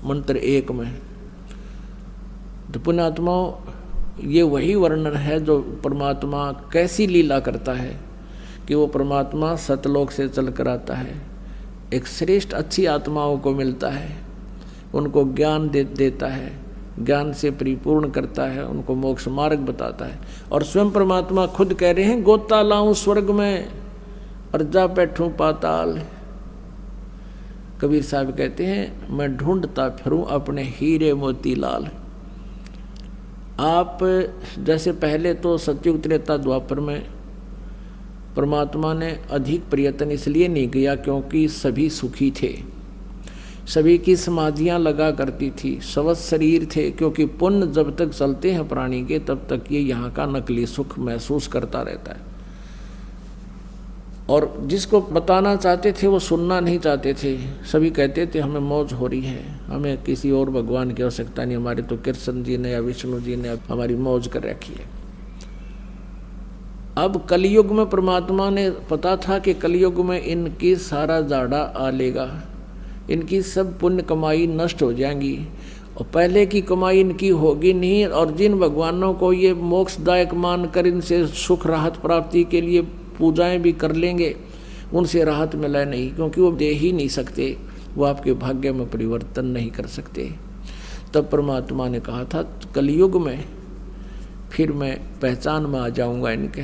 मंत्र 1 में। तो पुण्यात्माओं, ये वही वर्णन है जो परमात्मा कैसी लीला करता है कि वो परमात्मा सतलोक से चल कर आता है, एक श्रेष्ठ अच्छी आत्माओं को मिलता है, उनको ज्ञान देता है, ज्ञान से परिपूर्ण करता है, उनको मोक्ष मार्ग बताता है। और स्वयं परमात्मा खुद कह रहे हैं गोता लाऊं स्वर्ग में और जा बैठूं पाताल। कबीर साहब कहते हैं मैं ढूंढता फिरूं अपने हीरे मोती लाल। आप जैसे पहले तो सतयुग त्रेता द्वापर में परमात्मा ने अधिक प्रयत्न इसलिए नहीं किया क्योंकि सभी सुखी थे, सभी की समाधियां लगा करती थी, स्वस्थ शरीर थे, क्योंकि पुण्य जब तक चलते हैं प्राणी के तब तक ये यहाँ का नकली सुख महसूस करता रहता है। और जिसको बताना चाहते थे वो सुनना नहीं चाहते थे, सभी कहते थे हमें मौज हो रही है, हमें किसी और भगवान की आवश्यकता नहीं, हमारे तो कृष्ण जी ने या विष्णु जी ने हमारी मौज कर रखी है। अब कलयुग में परमात्मा ने पता था कि कलयुग में इनकी सारा जाड़ा आ लेगा, इनकी सब पुण्य कमाई नष्ट हो जाएंगी और पहले की कमाई इनकी होगी नहीं। और जिन भगवानों को ये मोक्षदायक मानकर इनसे सुख राहत प्राप्ति के लिए पूजाएं भी कर लेंगे, उनसे राहत मिले नहीं, क्योंकि वो दे ही नहीं सकते, वो आपके भाग्य में परिवर्तन नहीं कर सकते। तब परमात्मा ने कहा था कलयुग में फिर मैं पहचान में आ जाऊंगा इनके,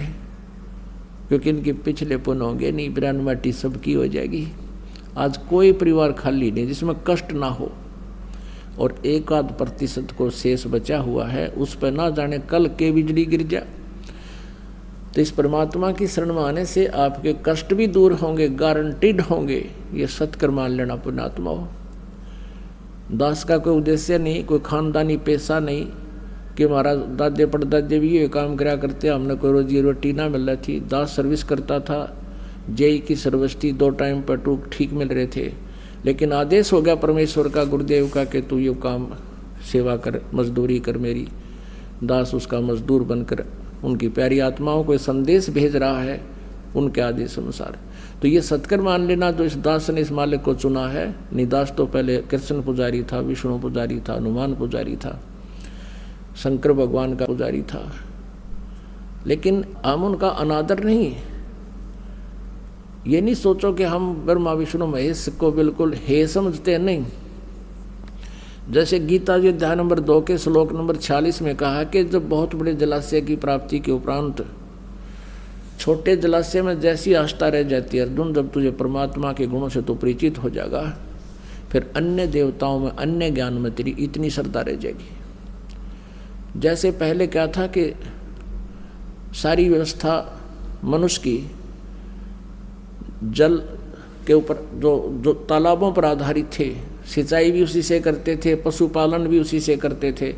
क्योंकि इनके पिछले पुण्य होंगे नहीं, बिरान माटी सबकी हो जाएगी। आज कोई परिवार खाली नहीं जिसमें कष्ट ना हो, और 1-8% को शेष बचा हुआ है, उस पर ना जाने कल के बिजली गिर जा। तो इस परमात्मा की शरण में आने से आपके कष्ट भी दूर होंगे, गारंटीड होंगे। ये सत्कर मान लेना पुण्यात्मा हो। दास का कोई उद्देश्य नहीं, कोई खानदानी पैसा नहीं कि हमारा दादे परदादे भी ये काम करा करते, हमने कोई रोजी रोटी ना मिल रही थी। दास सर्विस करता था, जेई की सर्विस थी, 2 टाइम पर टूक ठीक मिल रहे थे, लेकिन आदेश हो गया परमेश्वर का, गुरुदेव का कि तू ये काम सेवा कर, मजदूरी कर मेरी। दास उसका मजदूर बनकर उनकी प्यारी आत्माओं को संदेश भेज रहा है उनके आदेश अनुसार। तो ये सत्कर मान लेना, तो इस दास ने इस मालिक को चुना है। निदास तो पहले कृष्ण पुजारी था, विष्णु पुजारी था, हनुमान पुजारी था, शंकर भगवान का पुजारी था, लेकिन हम उनका अनादर नहीं। ये नहीं सोचो कि हम ब्रह्मा विष्णु महेश को बिल्कुल हे समझते हैं, नहीं। जैसे गीता जी अध्याय नंबर 2 के श्लोक नंबर 46 में कहा कि जब बहुत बड़े जलाशय की प्राप्ति के उपरांत छोटे जलाशय में जैसी आस्था रह जाती है, अर्जुन जब तुझे परमात्मा के गुणों से तो परिचित हो जाएगा, फिर अन्य देवताओं में, अन्य ज्ञान में तेरी इतनी श्रद्धा रह जाएगी। जैसे पहले क्या था कि सारी व्यवस्था मनुष्य की जल के ऊपर जो तालाबों पर आधारित थे, सिंचाई भी उसी से करते थे, पशुपालन भी उसी से करते थे,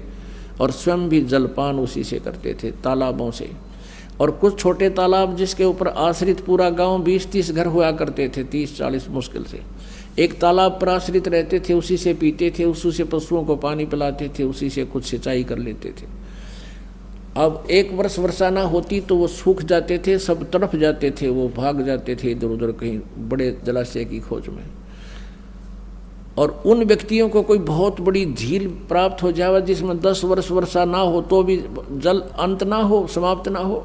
और स्वयं भी जलपान उसी से करते थे, तालाबों से। और कुछ छोटे तालाब जिसके ऊपर आश्रित पूरा गांव 20-30 घर हुआ करते थे, 30-40 मुश्किल से एक तालाब पर आश्रित रहते थे, उसी से पीते थे, उसी से पशुओं को पानी पिलाते थे, उसी से कुछ सिंचाई कर लेते थे। अब एक वर्ष वर्षा ना होती तो वो सूख जाते थे, सब तड़प जाते थे, वो भाग जाते थे इधर उधर कहीं बड़े जलाशय की खोज में। और उन व्यक्तियों को कोई बहुत बड़ी झील प्राप्त हो जाए जिसमें 10 वर्ष वर्षा ना हो तो भी जल अंत ना हो, समाप्त ना हो,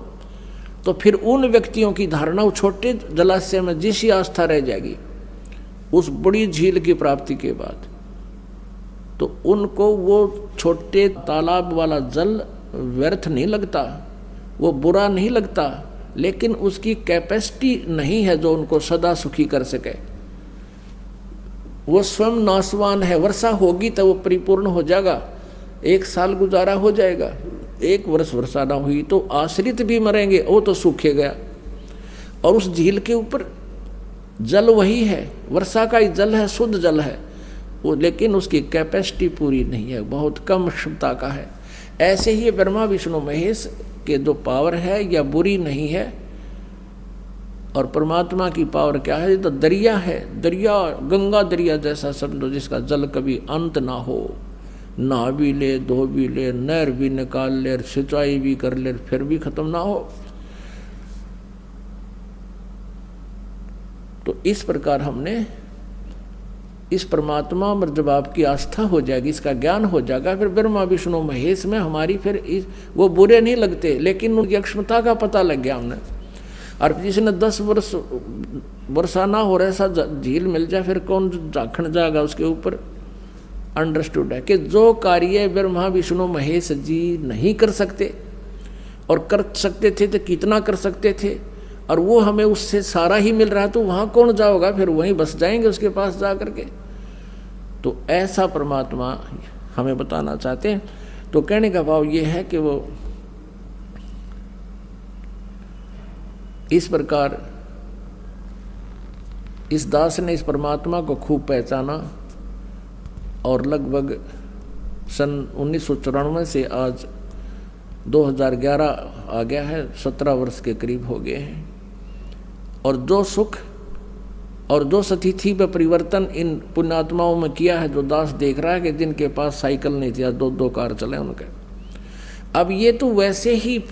तो फिर उन व्यक्तियों की धारणा वो छोटे जलाशय में जिसी आस्था रह जाएगी उस बड़ी झील की प्राप्ति के बाद, तो उनको वो छोटे तालाब वाला जल व्यर्थ नहीं लगता, वो बुरा नहीं लगता, लेकिन उसकी कैपेसिटी नहीं है जो उनको सदा सुखी कर सके। वो स्वयं नाशवान है, वर्षा होगी तो वो परिपूर्ण हो जाएगा, 1 साल गुजारा हो जाएगा, 1 वर्ष वर्षा ना हुई तो आश्रित भी मरेंगे, वो तो सूखे गया। और उस झील के ऊपर जल वही है, वर्षा का ही जल है, शुद्ध जल है वो, लेकिन उसकी कैपेसिटी पूरी नहीं है, बहुत कम क्षमता का है। ऐसे ही ब्रह्मा विष्णु महेश के जो पावर है या बुरी नहीं है, और परमात्मा की पावर क्या है, तो दरिया है, दरिया गंगा दरिया जैसा समझो, जिसका जल कभी अंत ना हो, नहा भी ले, धो भी ले, नहर भी निकाल ले, सिंचाई भी कर ले, फिर भी खत्म ना हो। तो इस प्रकार हमने इस परमात्मा पर जब आपकी आस्था हो जाएगी, इसका ज्ञान हो जाएगा, फिर ब्रह्मा विष्णु महेश में हमारी फिर वो बुरे नहीं लगते, लेकिन उनकी अक्षमता का पता लग गया हमने। और जिसने 10 वर्ष वर्षा ना हो रहा ऐसा झील मिल जाए, फिर कौन झाँखण जाएगा उसके ऊपर। अंडरस्टूड है कि जो कार्य ब्रह्मा विष्णु महेश जी नहीं कर सकते, और कर सकते थे तो कितना कर सकते थे, और वो हमें उससे सारा ही मिल रहा है, तो वहाँ कौन जाओगा, फिर वहीं बस जाएंगे उसके पास जा करके। तो ऐसा परमात्मा हमें बताना चाहते हैं। तो कहने का भाव ये है कि वो इस प्रकार इस दास ने इस परमात्मा को खूब पहचाना, और लगभग सन 1994 से आज 2011 आ गया है, 17 वर्ष के करीब हो गए हैं। और जो सुख और जो स्थिति में परिवर्तन इन पुण्यात्माओं में किया है, जो दास देख रहा है कि जिनके पास साइकिल नहीं थी, 2-2 कार चले उनके, अब ये तो वैसे ही,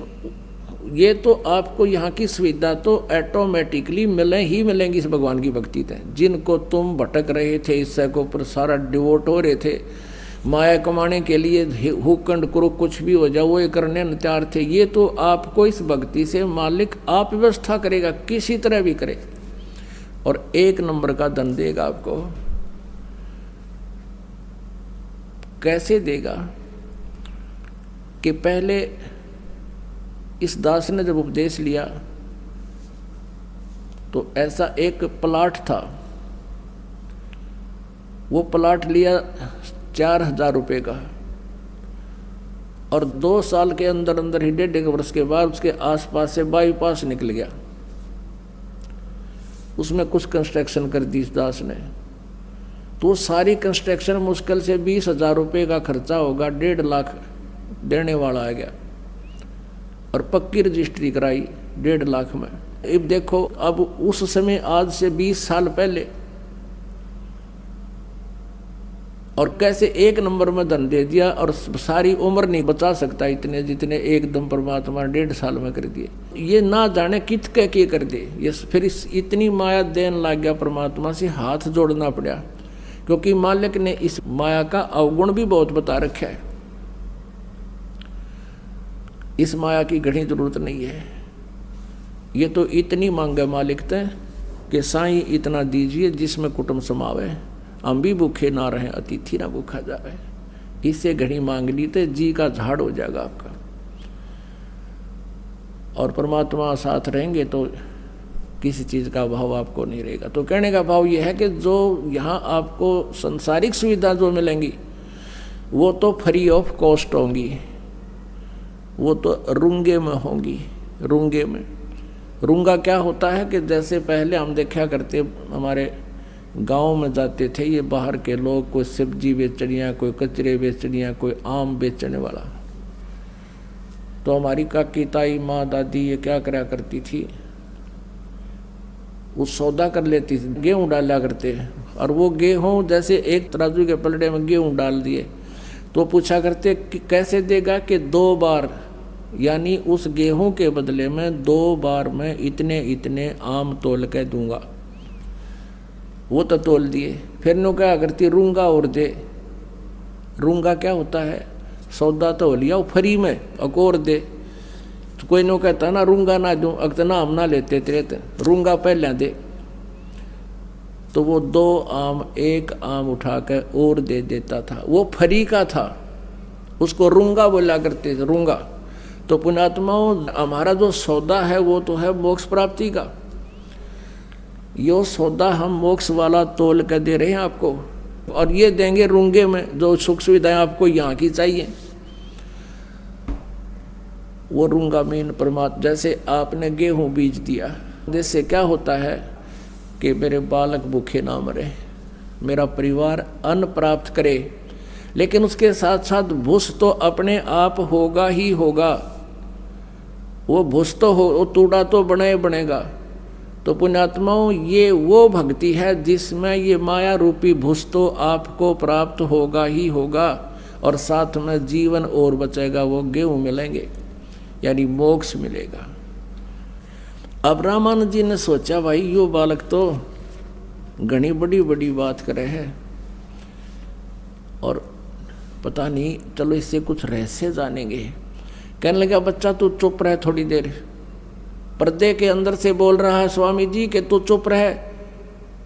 ये तो आपको यहाँ की सुविधा तो ऑटोमेटिकली मिलेंगी इस भगवान की भक्ति से। जिनको तुम भटक रहे थे, इससे को ऊपर सारा डिवोट हो रहे थे, माया कमाने के लिए हुकंड करो, कुछ भी हो जाए वो ये करने न तैयार थे, ये तो आपको इस भक्ति से मालिक आप व्यवस्था करेगा, किसी तरह भी करे, और 1 नंबर का धन देगा आपको। कैसे देगा कि पहले इस दास ने जब उपदेश लिया तो ऐसा एक प्लाट था, वो प्लाट लिया 4000 रुपये का, और 2 साल के अंदर अंदर ही 1.5 वर्ष के बाद उसके आसपास से बाईपास निकल गया। उसमें कुछ कंस्ट्रक्शन कर दी इस दास ने, तो सारी कंस्ट्रक्शन मुश्किल से 20,000 रुपये का खर्चा होगा, 1.5 लाख देने वाला आ गया, और पक्की रजिस्ट्री कराई 1.5 लाख में। अब देखो, अब उस समय आज से 20 साल पहले, और कैसे 1 नंबर में धन दे दिया, और सारी उम्र नहीं बचा सकता इतने जितने एकदम परमात्मा 1.5 साल में कर दिए। ये ना जाने कित कह के कर दे, ये फिर इतनी माया देन लग गया, परमात्मा से हाथ जोड़ना पड़ा, क्योंकि मालिक ने इस माया का अवगुण भी बहुत बता रखा है। इस माया की घनी जरूरत नहीं है, ये तो इतनी मांग है मालिक तय कि साईं इतना दीजिए जिसमें कुटुंब समावे, हम भी भूखे ना रहें, अतिथि ना भूखा जावे। इससे घड़ी मांग ली तो जी का झाड़ हो जाएगा आपका, और परमात्मा साथ रहेंगे तो किसी चीज़ का भाव आपको नहीं रहेगा। तो कहने का भाव ये है कि जो यहाँ आपको संसारिक सुविधा जो मिलेंगी वो तो फ्री ऑफ कॉस्ट होंगी, वो तो रुंगे में होंगी। रुंगे में, रुंगा क्या होता है कि जैसे पहले हम देखा करते, हमारे गांव में जाते थे ये बाहर के लोग, कोई सब्जी बेचनिया, कोई कचरे बेचनिया, कोई आम बेचने वाला, तो हमारी काकी ताई माँ दादी ये क्या करा करती थी, वो सौदा कर लेती थी, गेहूँ डाला करते, और वो गेहूँ जैसे एक तराजू के पलड़े में गेहूँ डाल दिए तो पूछा करते कि कैसे देगा, कि 2 बार, यानी उस गेहूं के बदले में 2 बार मैं इतने इतने आम तोल के दूंगा। वो तो तोल दिए, फिर नो क्या करती, रूंगा और दे। रूंगा क्या होता है, सौदा तो हो लिया, वो फ्री में अकोर दे। तो कोई नो कहता ना रूंगा ना दूं, अगतना हम ना लेते तेरे, रूंगा पहले दे। तो वो 2 आम 1 आम उठा कर और दे देता था, वो फ्री का था, उसको रूंगा बोला करते थे, रूंगा। तो पुण्यात्माओं, हमारा जो सौदा है वो तो है मोक्ष प्राप्ति का। यो सौदा हम मोक्ष वाला तोल कर दे रहे हैं आपको, और ये देंगे रूंगे में, जो सुख सुविधाएं आपको यहाँ की चाहिए वो रूंगा मीन परमात्मा। जैसे आपने गेहूं बीज दिया, जिससे क्या होता है कि मेरे बालक भूखे ना मरे, मेरा परिवार अन्न प्राप्त करे, लेकिन उसके साथ साथ भूस तो अपने आप होगा ही होगा। वो भूस तो हो, वो तूड़ा तो बनेगा। तो पुण्यात्माओं, ये वो भक्ति है जिसमें ये माया रूपी भूस तो आपको प्राप्त होगा ही होगा, और साथ में जीवन और बचेगा, वो गेहूं मिलेंगे, यानी मोक्ष मिलेगा। अब रामानंद जी ने सोचा, भाई यो बालक तो घनी बड़ी बड़ी बात करे है, और पता नहीं, चलो इससे कुछ रहस्य जानेंगे। कहने लगा, बच्चा तू चुप रह थोड़ी देर। पर्दे के अंदर से बोल रहा है स्वामी जी कि तू चुप रह,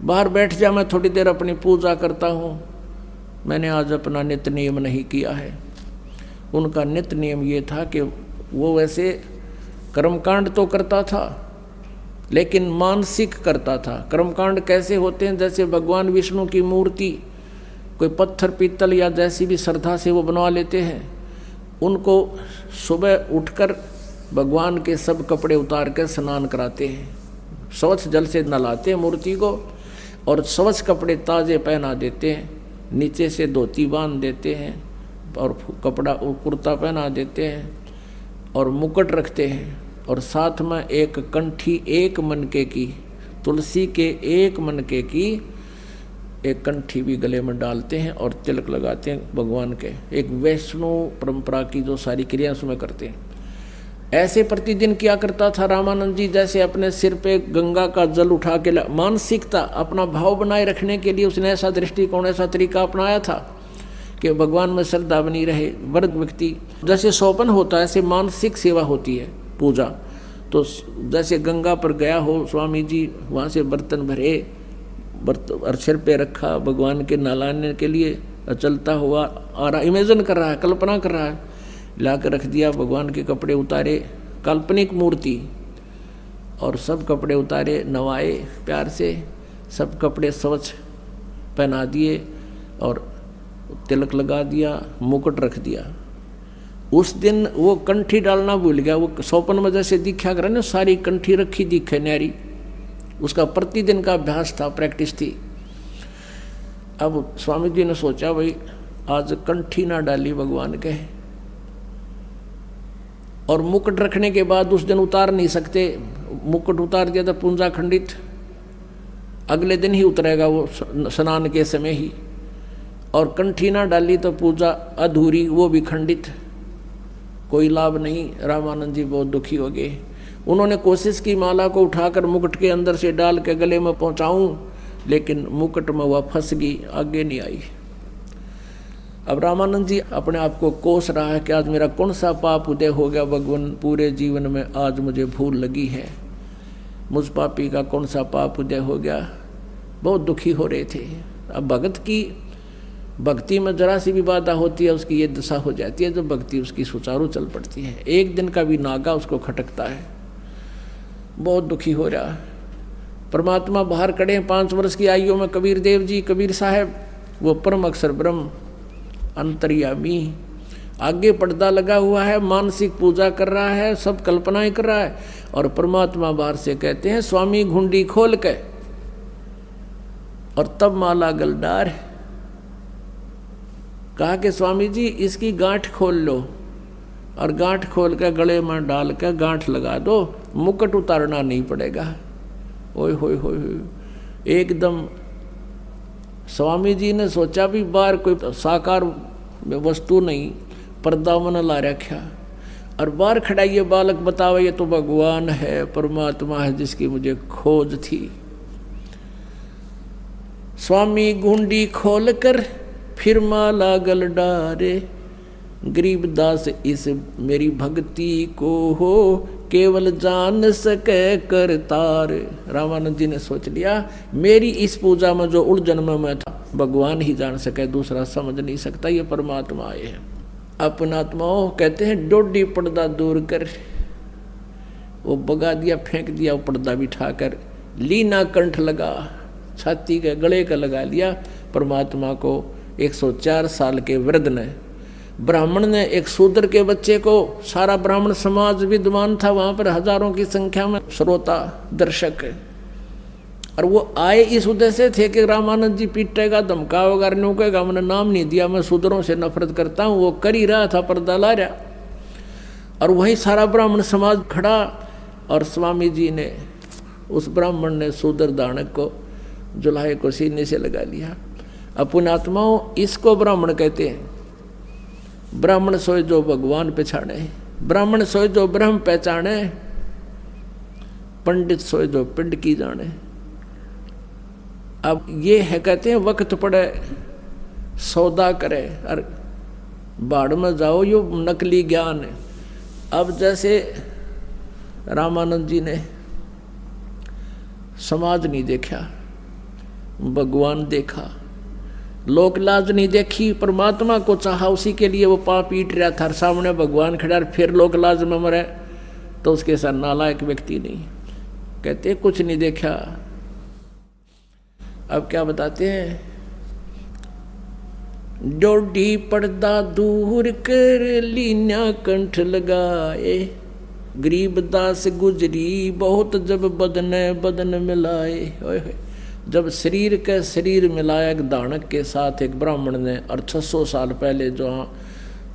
बाहर बैठ जा, मैं थोड़ी देर अपनी पूजा करता हूँ, मैंने आज अपना नित्य नियम नहीं किया है। उनका नित्य नियम ये था कि वो वैसे कर्मकांड तो करता था, लेकिन मानसिक करता था। कर्मकांड कैसे होते हैं? जैसे भगवान विष्णु की मूर्ति कोई पत्थर पीतल या जैसी भी श्रद्धा से वो बनवा लेते हैं, उनको सुबह उठकर भगवान के सब कपड़े उतार कर स्नान कराते हैं, स्वच्छ जल से नहलाते हैं मूर्ति को, और स्वच्छ कपड़े ताज़े पहना देते हैं, नीचे से धोती बांध देते हैं और कपड़ा कुर्ता पहना देते हैं और मुकुट रखते हैं, और साथ में एक कंठी एक मनके की, तुलसी के एक मनके की एक कंठी भी गले में डालते हैं और तिलक लगाते हैं भगवान के। एक वैष्णव परंपरा की जो सारी क्रिया उसमें करते हैं। ऐसे प्रतिदिन किया करता था रामानंद जी। जैसे अपने सिर पे गंगा का जल उठा के, मानसिकता अपना भाव बनाए रखने के लिए उसने ऐसा दृष्टिकोण, ऐसा तरीका अपनाया था कि भगवान में श्रद्धा बनी रहे। वर्ग व्यक्ति जैसे सोपन होता है, ऐसे मानसिक सेवा होती है पूजा। तो जैसे गंगा पर गया हो स्वामी जी, वहाँ से बर्तन भरे, बर्तन सिर पे रखा भगवान के नहलाने के लिए, चलता हुआ आ रहा, इमेजिन कर रहा है, कल्पना कर रहा है, ला कर रख दिया, भगवान के कपड़े उतारे, काल्पनिक मूर्ति, और सब कपड़े उतारे, नवाए प्यार से, सब कपड़े स्वच्छ पहना दिए और तिलक लगा दिया, मुकुट रख दिया। उस दिन वो कंठी डालना भूल गया। वो सोपन में जैसे दीक्षा करे ना, सारी कंठी रखी दिखे न्यारी, उसका प्रतिदिन का अभ्यास था, प्रैक्टिस थी। अब स्वामी जी ने सोचा, भाई आज कंठी ना डाली भगवान के, और मुकुट रखने के बाद उस दिन उतार नहीं सकते, मुकुट उतार दिया तो पूंजा खंडित, अगले दिन ही उतरेगा वो स्नान के समय ही, और कंठी ना डाली तो पूजा अधूरी, वो भी खंडित, कोई लाभ नहीं। रामानंद जी बहुत दुखी हो गए। उन्होंने कोशिश की माला को उठाकर मुकुट के अंदर से डाल के गले में पहुंचाऊं, लेकिन मुकुट में वह फंस गई, आगे नहीं आई। अब रामानंद जी अपने आप को कोस रहा है कि आज मेरा कौन सा पाप उदय हो गया भगवान, पूरे जीवन में आज मुझे भूल लगी है, मुझ पापी का कौन सा पाप उदय हो गया। बहुत दुखी हो रहे थे। अब भगत की भक्ति में जरा सी भी बाधा होती है, उसकी ये दशा हो जाती है, जब भक्ति उसकी सुचारू चल पड़ती है, एक दिन का भी नागा उसको खटकता है। बहुत दुखी हो रहा। परमात्मा बाहर खड़े हैं, 5 वर्ष की आयु में कबीर देव जी, कबीर साहब, वो परम अक्षर ब्रह्म अंतर्यामी, आगे पर्दा लगा हुआ है, मानसिक पूजा कर रहा है, सब कल्पनाएं कर रहा है, और परमात्मा बाहर से कहते हैं, स्वामी घुंडी खोल के, और तब माला गलडार कहा कि स्वामी जी इसकी गांठ खोल लो, और गांठ खोल के गले में डाल के गांठ लगा दो, मुकुट उतारना नहीं पड़ेगा। ओए होए होए, एकदम स्वामी जी ने सोचा भी बाहर कोई साकार वस्तु नहीं, पर्दा मन ला रखा, और बाहर खड़ा ये बालक बताओ, ये तो भगवान है, परमात्मा है जिसकी मुझे खोज थी। स्वामी घुंडी खोल कर फिर माला गल डारे, गरीबदास इस मेरी भक्ति को हो केवल जान सके करतार। रामानंद जी ने सोच लिया, मेरी इस पूजा में जो उलझन में मैं था, भगवान ही जान सके, दूसरा समझ नहीं सकता, ये परमात्मा आए हैं। अपनात्माओं कहते हैं डोडी पर्दा दूर कर, वो बगा दिया, फेंक दिया, वो पर्दा बिठा कर लीना कंठ लगा, छाती के गले का लगा लिया परमात्मा को। 104 साल के वृद्ध ने, ब्राह्मण ने एक शूद्र के बच्चे को, सारा ब्राह्मण समाज विद्वान था वहाँ पर, हजारों की संख्या में श्रोता दर्शक, और वो आए इस उद्देश्य थे कि रामानंद जी पीटेगा, धमकावेगा, नौकेगा, मैंने नाम नहीं दिया, मैं शूद्रों से नफरत करता हूँ। वो कर ही रहा था, पर्दा ला रहा, और वही सारा ब्राह्मण समाज खड़ा, और स्वामी जी ने, उस ब्राह्मण ने शूद्र दानक को जुलाहे को सीने से लगा लिया। अपुणात्माओं, इसको ब्राह्मण कहते हैं। ब्राह्मण सोए जो भगवान पहचाने, ब्राह्मण सोए जो ब्रह्म पहचाने, पंडित सोए जो पिंड की जाने। अब ये है, कहते हैं वक्त पड़े सौदा करे, और बाढ़ में जाओ, यो नकली ज्ञान है। अब जैसे रामानंद जी ने समाज नहीं देखा, भगवान देखा, लोक लाज नहीं देखी, परमात्मा को चाहा, उसी के लिए वो पाँव पीट रहा था, सामने भगवान खड़ा, फिर लोक लाज में मरे, तो उसके साथ नालायक व्यक्ति नहीं। कहते कुछ नहीं देखा। अब क्या बताते हैं, डोडी पर्दा दूर कर लीना कंठ लगाए, गरीबदास गुजरी बहुत जब बदन बदन मिलाए। जब शरीर के शरीर मिलाया एक दानक के साथ एक ब्राह्मण ने, और 600 साल पहले जो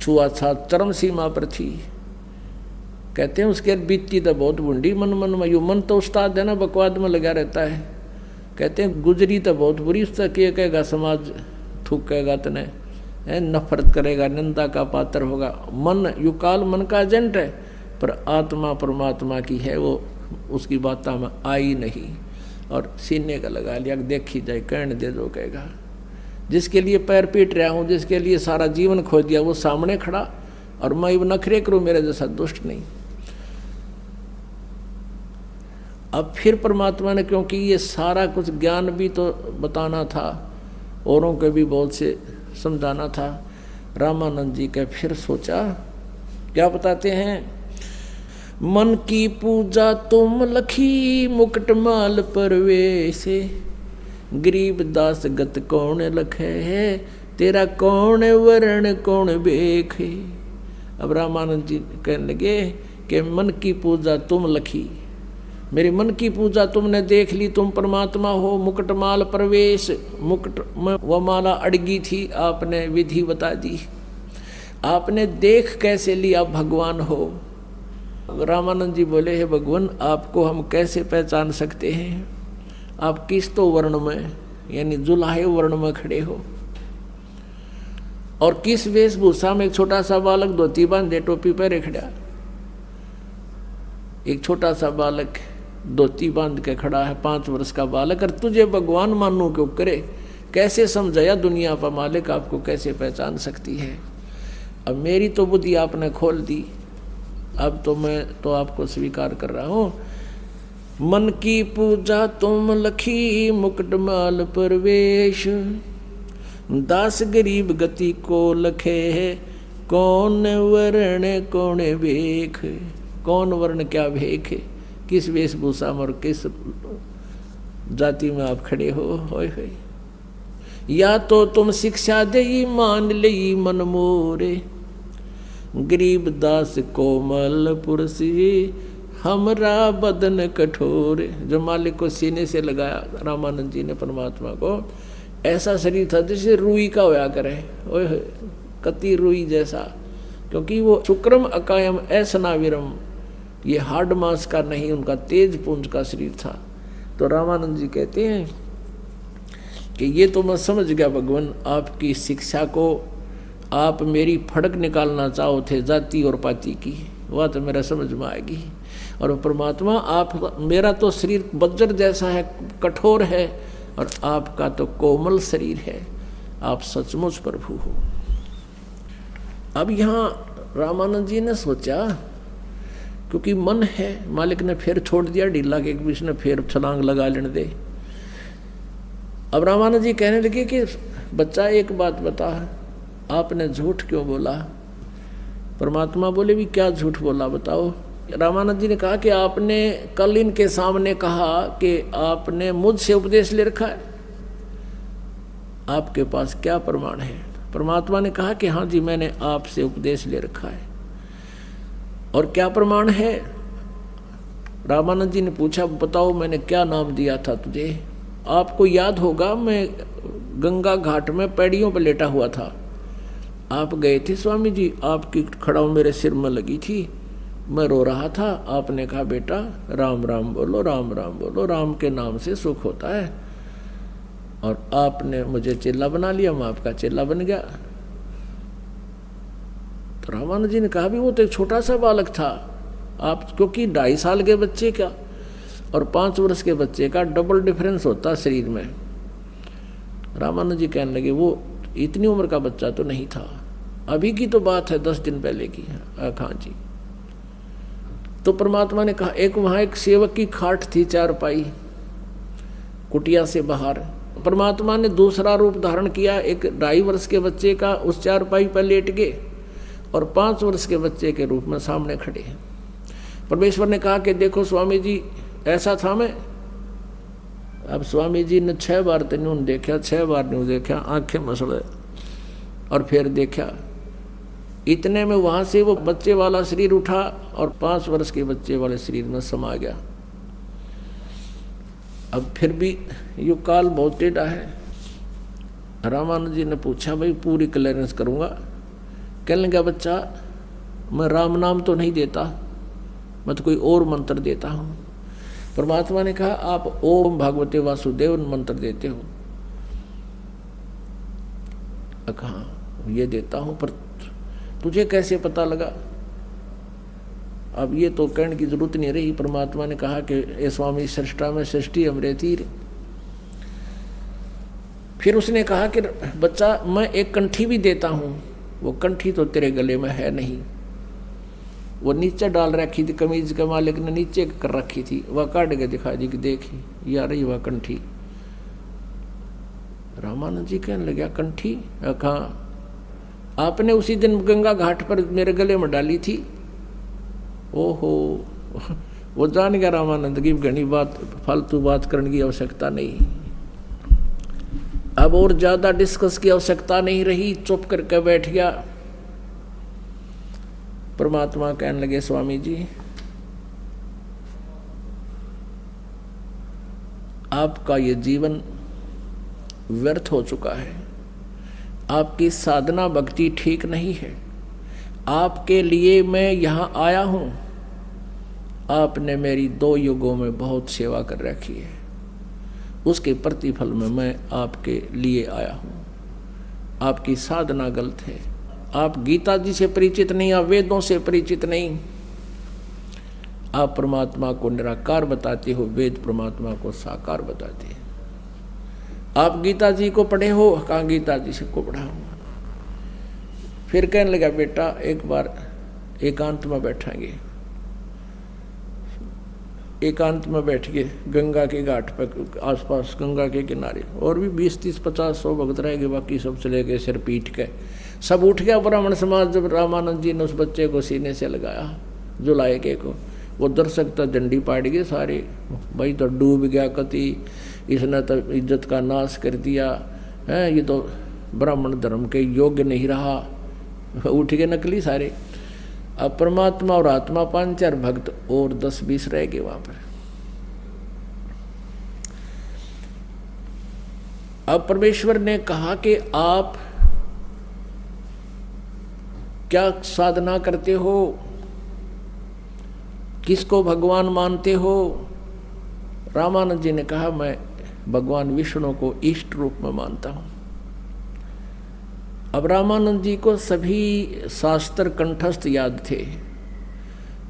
छुआछूत चरम सीमा पर थी, कहते हैं उसके बीती तो बहुत बूढ़ी, मन मन में यू मन तो उस्ताद है ना, बकवाद में लगा रहता है। कहते हैं गुजरी तो बहुत बुरी, उस तक ये कहेगा समाज थूकेगा, तने नफरत करेगा, निंदा का पात्र होगा। मन युकाल मन का एजेंट है, पर आत्मा परमात्मा की है, वो उसकी बातों में आई नहीं, और सीने का लगा लिया, देखी जाए, कहने दे जो कहेगा। जिसके लिए पैर पीट रहा हूँ, जिसके लिए सारा जीवन खो दिया, वो सामने खड़ा, और मैं नखरे करूँ, मेरे जैसा दुष्ट नहीं। अब फिर परमात्मा ने, क्योंकि ये सारा कुछ ज्ञान भी तो बताना था, औरों को भी बहुत से समझाना था, रामानंद जी का फिर सोचा, क्या बताते हैं, मन की पूजा तुम लखी मुकुटमाल परवेशे, गरीब दास गत कौन लखे है, तेरा कौन वर्ण कौन बेखे। अब रामानंद जी कहने लगे कि मन की पूजा तुम लखी, मेरे मन की पूजा तुमने देख ली, तुम परमात्मा हो, मुकुटमाल प्रवेश, मुकुट में वह माला अड़गी थी, आपने विधि बता दी, आपने देख कैसे लिया भगवान हो। रामानंद जी बोले, हे भगवान, आपको हम कैसे पहचान सकते हैं, आप किस तो वर्ण में, यानी जुलाहे वर्ण में खड़े हो, और किस वेशभूषा में। एक छोटा सा बालक धोती बांधे टोपी पहने खड़ा, एक छोटा सा बालक धोती बांध के खड़ा है, 5 वर्ष का बालक, और तुझे भगवान मानू क्यों करे, कैसे समझाया दुनिया पर मालिक आपको कैसे पहचान सकती है। अब मेरी तो बुद्धि आपने खोल दी, अब तो मैं तो आपको स्वीकार कर रहा हूँ। मन की पूजा तुम लखी मुकुटमाल परवेश, दास गरीब गति को लखे है, कौन वर्ण कौन भेख। कौन वर्ण क्या भेख है, किस वेशभूषा में और किस जाति में आप खड़े हो। होय होय, या तो तुम शिक्षा दे मान ले मन मोरे, गरीब दास कोमल पुरसी, हमरा बदन कठोर। जो मालिक को सीने से लगाया रामानंद जी ने परमात्मा को, ऐसा शरीर था जैसे रुई का होया करे, ओए कति रुई जैसा, क्योंकि वो शुक्रम अकायम ऐसनाविरम, ये हार्ड मास का नहीं, उनका तेज पुंज का शरीर था। तो रामानंद जी कहते हैं कि ये तो मैं समझ गया भगवान, आपकी शिक्षा को आप मेरी फड़क निकालना चाहो थे जाति और पाति की, वह तो मेरा समझ में आएगी। और परमात्मा, आप, मेरा तो शरीर वज्र जैसा है, कठोर है, और आपका तो कोमल शरीर है, आप सचमुच प्रभु हो। अब यहाँ रामानंद जी ने सोचा, क्योंकि मन है, मालिक ने फिर छोड़ दिया ढीला के बीच ने, फिर छलांग लगा लेने दे। अब रामानंद जी कहने लगे कि बच्चा एक बात बता, आपने झूठ क्यों बोला, परमात्मा बोले भी क्या झूठ बोला बताओ। रामानंद जी ने कहा कि आपने कल इनके सामने कहा कि आपने मुझसे उपदेश ले रखा है, आपके पास क्या प्रमाण है। परमात्मा ने कहा कि हाँ जी मैंने आपसे उपदेश ले रखा है। और क्या प्रमाण है? रामानंद जी ने पूछा बताओ मैंने क्या नाम दिया था तुझे। आपको याद होगा मैं गंगा घाट में पैड़ियों पर लेटा हुआ था, आप गए थे स्वामी जी, आपकी खड़ाऊ मेरे सिर में लगी थी, मैं रो रहा था। आपने कहा बेटा राम राम बोलो, राम राम बोलो, राम के नाम से सुख होता है। और आपने मुझे चेला बना लिया, मैं आपका चेला बन गया। तो रामानंद जी ने कहा भी वो तो एक छोटा सा बालक था, आप क्योंकि 2.5 साल के बच्चे का और 5 वर्ष के बच्चे का डबल डिफरेंस होता शरीर में। रामानंद जी कहने लगे वो इतनी उम्र का बच्चा तो नहीं था, अभी की तो बात है 10 दिन पहले की है। हाँ जी। तो परमात्मा ने कहा एक वहाँ एक सेवक की खाट थी, चारपाई, कुटिया से बाहर। परमात्मा ने दूसरा रूप धारण किया, एक 2.5 वर्ष के बच्चे का उस चारपाई पर लेट गए और 5 वर्ष के बच्चे के रूप में सामने खड़े हैं। परमेश्वर ने कहा कि देखो स्वामी जी ऐसा था मैं। अब स्वामी जी ने 6 बार तेन देखा, 6 बार नहीं देखा, आंखें मसले और फिर देखा। इतने में वहाँ से वो बच्चे वाला शरीर उठा और 5 वर्ष के बच्चे वाले शरीर में समा गया। अब फिर भी युग काल बहुत टेढ़ा है। रामानंद जी ने पूछा भाई पूरी क्लियरेंस करूँगा। कहने लगा बच्चा मैं राम नाम तो नहीं देता, मैं तो कोई और मंत्र देता हूँ। परमात्मा ने कहा आप ओम भगवते वासुदेव मंत्र देते हो। कहा ये देता हूँ, पर तुझे कैसे पता लगा? अब ये तो कहने की जरूरत नहीं रही। परमात्मा ने कहा कि ए स्वामी सृष्टा में सृष्टि हमरे तीर। फिर उसने कहा कि बच्चा मैं एक कंठी भी देता हूँ, वो कंठी तो तेरे गले में है नहीं, वो नीचे डाल रखी थी, कमीज के मालिक ने नीचे कर रखी थी, वह काट के दिखा दी कि देखी यार वह कंठी। रामानंद जी कहने लगा कंठी? कहाँ? आपने उसी दिन गंगा घाट पर मेरे गले में डाली थी। ओहो, वो जान गया रामानंद की घनी बात, फालतू बात करने की आवश्यकता नहीं, अब और ज्यादा डिस्कस की आवश्यकता नहीं रही, चुप करके बैठ गया। परमात्मा कहने लगे स्वामी जी आपका ये जीवन व्यर्थ हो चुका है, आपकी साधना भक्ति ठीक नहीं है, आपके लिए मैं यहाँ आया हूँ, आपने मेरी 2 युगों में बहुत सेवा कर रखी है, उसके प्रतिफल में मैं आपके लिए आया हूँ। आपकी साधना गलत है, आप गीता जी से परिचित नहीं, आप वेदों से परिचित नहीं, आप परमात्मा को निराकार बताते हो, वेद परमात्मा को साकार बताते हैं। आप गीता जी को पढ़े हो? कहाँ गीता जी से को पढ़ा हूँ। फिर कहने लगा बेटा एक बार एकांत में बैठेंगे। एकांत में बैठ के गंगा के घाट पर आसपास गंगा के किनारे, और भी 20, 30, 50, 100 भक्त रह गए, बाकी सब चले गए सिर पीट के, सब उठ गया ब्राह्मण समाज। जब रामानंद जी ने उस बच्चे को सीने से लगाया जुलाए के को, वो दर्शक तो डंडी पाट गए सारे, भाई तो डूब गया कति, इसने तो इज्जत का नाश कर दिया है, ये तो ब्राह्मण धर्म के योग्य नहीं रहा, उठ गए नकली सारे। अब परमात्मा और आत्मा 5-4 भक्त और 10-20 रह गए वहां पर। अब परमेश्वर ने कहा कि आप क्या साधना करते हो, किसको भगवान मानते हो? रामानंद जी ने कहा मैं भगवान विष्णु को इष्ट रूप में मानता हूं। अब रामानंद जी को सभी शास्त्र कंठस्थ याद थे,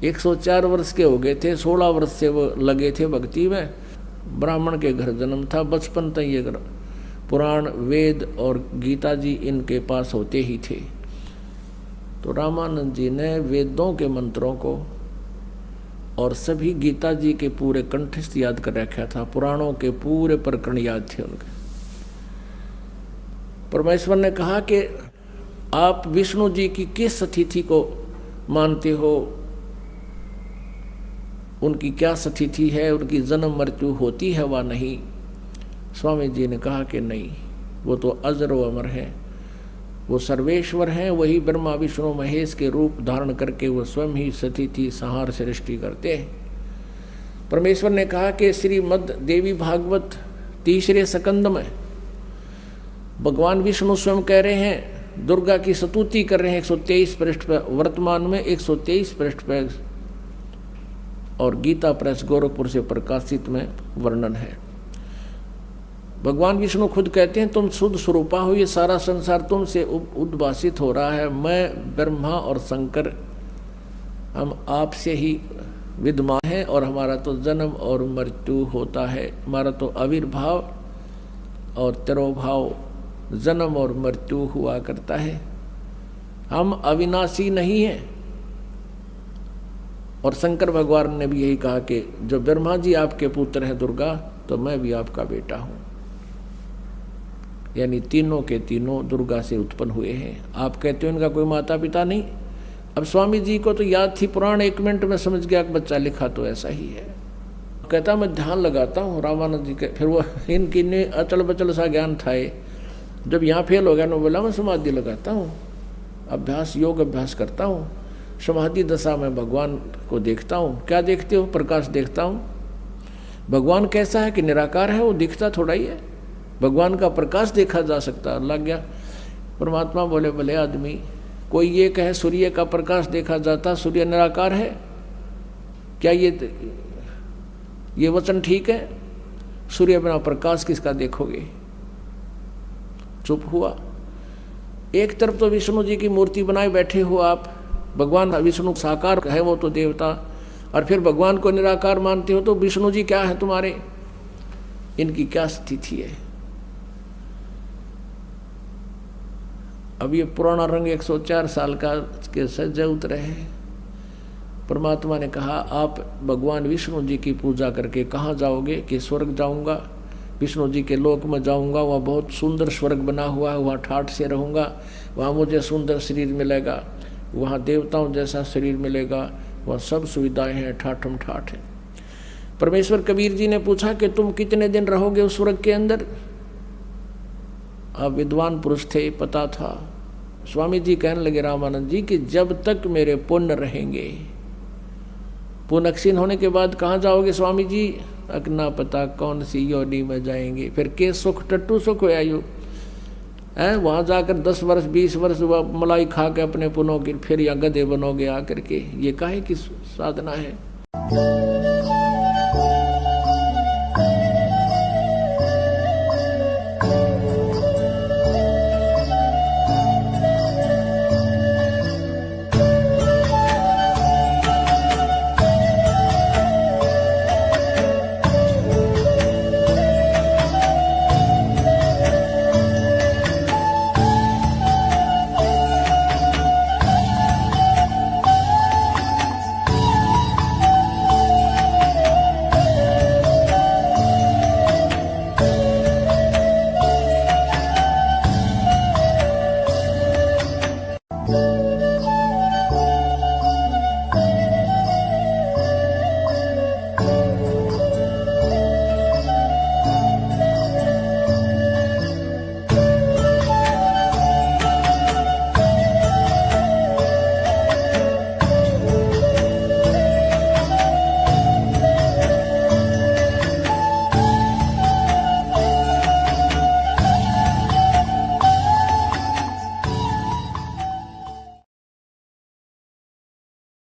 104 वर्ष के हो गए थे, 16 वर्ष से वो लगे थे भक्ति में। ब्राह्मण के घर जन्म था, बचपन तक ये पुराण वेद और गीता जी इनके पास होते ही थे। तो रामानंद जी ने वेदों के मंत्रों को और सभी गीता जी के पूरे कंठस्थ याद कर रखा था, पुराणों के पूरे प्रकरण याद थे उनके। परमेश्वर ने कहा कि आप विष्णु जी की किस तिथि को मानते हो, उनकी क्या स्थिति है, उनकी जन्म मृत्यु होती है वा नहीं? स्वामी जी ने कहा कि नहीं, वो तो अजर व अमर है, वो सर्वेश्वर हैं, वही ब्रह्मा विष्णु महेश के रूप धारण करके वो स्वयं ही स्थिति संहार सृष्टि करते हैं। परमेश्वर ने कहा कि श्रीमद् देवी भागवत 3 स्कंद में भगवान विष्णु स्वयं कह रहे हैं, दुर्गा की स्तुति कर रहे हैं 123 पृष्ठ पर, वर्तमान में 123 पृष्ठ पर, और गीता प्रेस गोरखपुर से प्रकाशित में वर्णन है। भगवान विष्णु खुद कहते हैं, तुम शुद्ध स्वरूपा हो, ये सारा संसार तुमसे उद्भासित हो रहा है। मैं ब्रह्मा और शंकर हम आपसे ही विद्यमान हैं, और हमारा तो जन्म और मृत्यु होता है, हमारा तो आविर्भाव और तिरोभाव, जन्म और मृत्यु हुआ करता है। हम अविनाशी नहीं हैं। और शंकर भगवान ने भी यही कहा कि जो ब्रह्मा जी आपके पुत्र हैं दुर्गा, तो मैं भी आपका बेटा हूँ। यानी तीनों के तीनों दुर्गा से उत्पन्न हुए हैं। आप कहते हो इनका कोई माता पिता नहीं। अब स्वामी जी को तो याद थी पुराण, 1 मिनट में समझ गया कि बच्चा लिखा तो ऐसा ही है। कहता मैं ध्यान लगाता हूँ रामानंद जी के, फिर वो इनकी अचल बचल सा ज्ञान था। जब यहाँ फेल हो गया ना, बोला मैं समाधि लगाता हूँ, अभ्यास योग अभ्यास करता हूँ, समाधि दशा में भगवान को देखता हूँ। क्या देखते हो? प्रकाश देखता हूँ। भगवान कैसा है कि निराकार है, वो दिखता थोड़ा ही है। भगवान का प्रकाश देखा जा सकता है। लग गया परमात्मा बोले, भले आदमी, कोई ये कहे सूर्य का प्रकाश देखा जाता, सूर्य निराकार है क्या? ये वचन ठीक है? सूर्य बिना प्रकाश किसका देखोगे? चुप हुआ। एक तरफ तो विष्णु जी की मूर्ति बनाए बैठे हो आप, भगवान विष्णु साकार है, वो तो देवता, और फिर भगवान को निराकार मानते हो, तो विष्णु जी क्या है तुम्हारे? इनकी क्या स्थिति है? अब ये पुराना रंग 104 साल का के सज्जे उतरे हैं। परमात्मा ने कहा आप भगवान विष्णु जी की पूजा करके कहाँ जाओगे? कि स्वर्ग जाऊंगा, विष्णु जी के लोक में जाऊंगा, वहाँ बहुत सुंदर स्वर्ग बना हुआ है, वहाँ ठाठ से रहूँगा, वहाँ मुझे सुंदर शरीर मिलेगा, वहाँ देवताओं जैसा शरीर मिलेगा, वहाँ सब सुविधाएं हैं, ठाठम ठाठ है। परमेश्वर कबीर जी ने पूछा कि तुम कितने दिन रहोगे उस स्वर्ग के अंदर? आप विद्वान पुरुष थे, पता था। स्वामी जी कहने लगे रामानंद जी कि जब तक मेरे पुण्य रहेंगे। पुण्य क्षीण होने के बाद कहाँ जाओगे स्वामी जी? अकना पता कौन सी योनि में जाएंगे। फिर के सुख टट्टू सुख हो आयु है, वहाँ जाकर 10 वर्ष 20 वर्ष मलाई खा के अपने पुनों की फिर या गधे बनोगे आकर के। ये काहे की साधना है?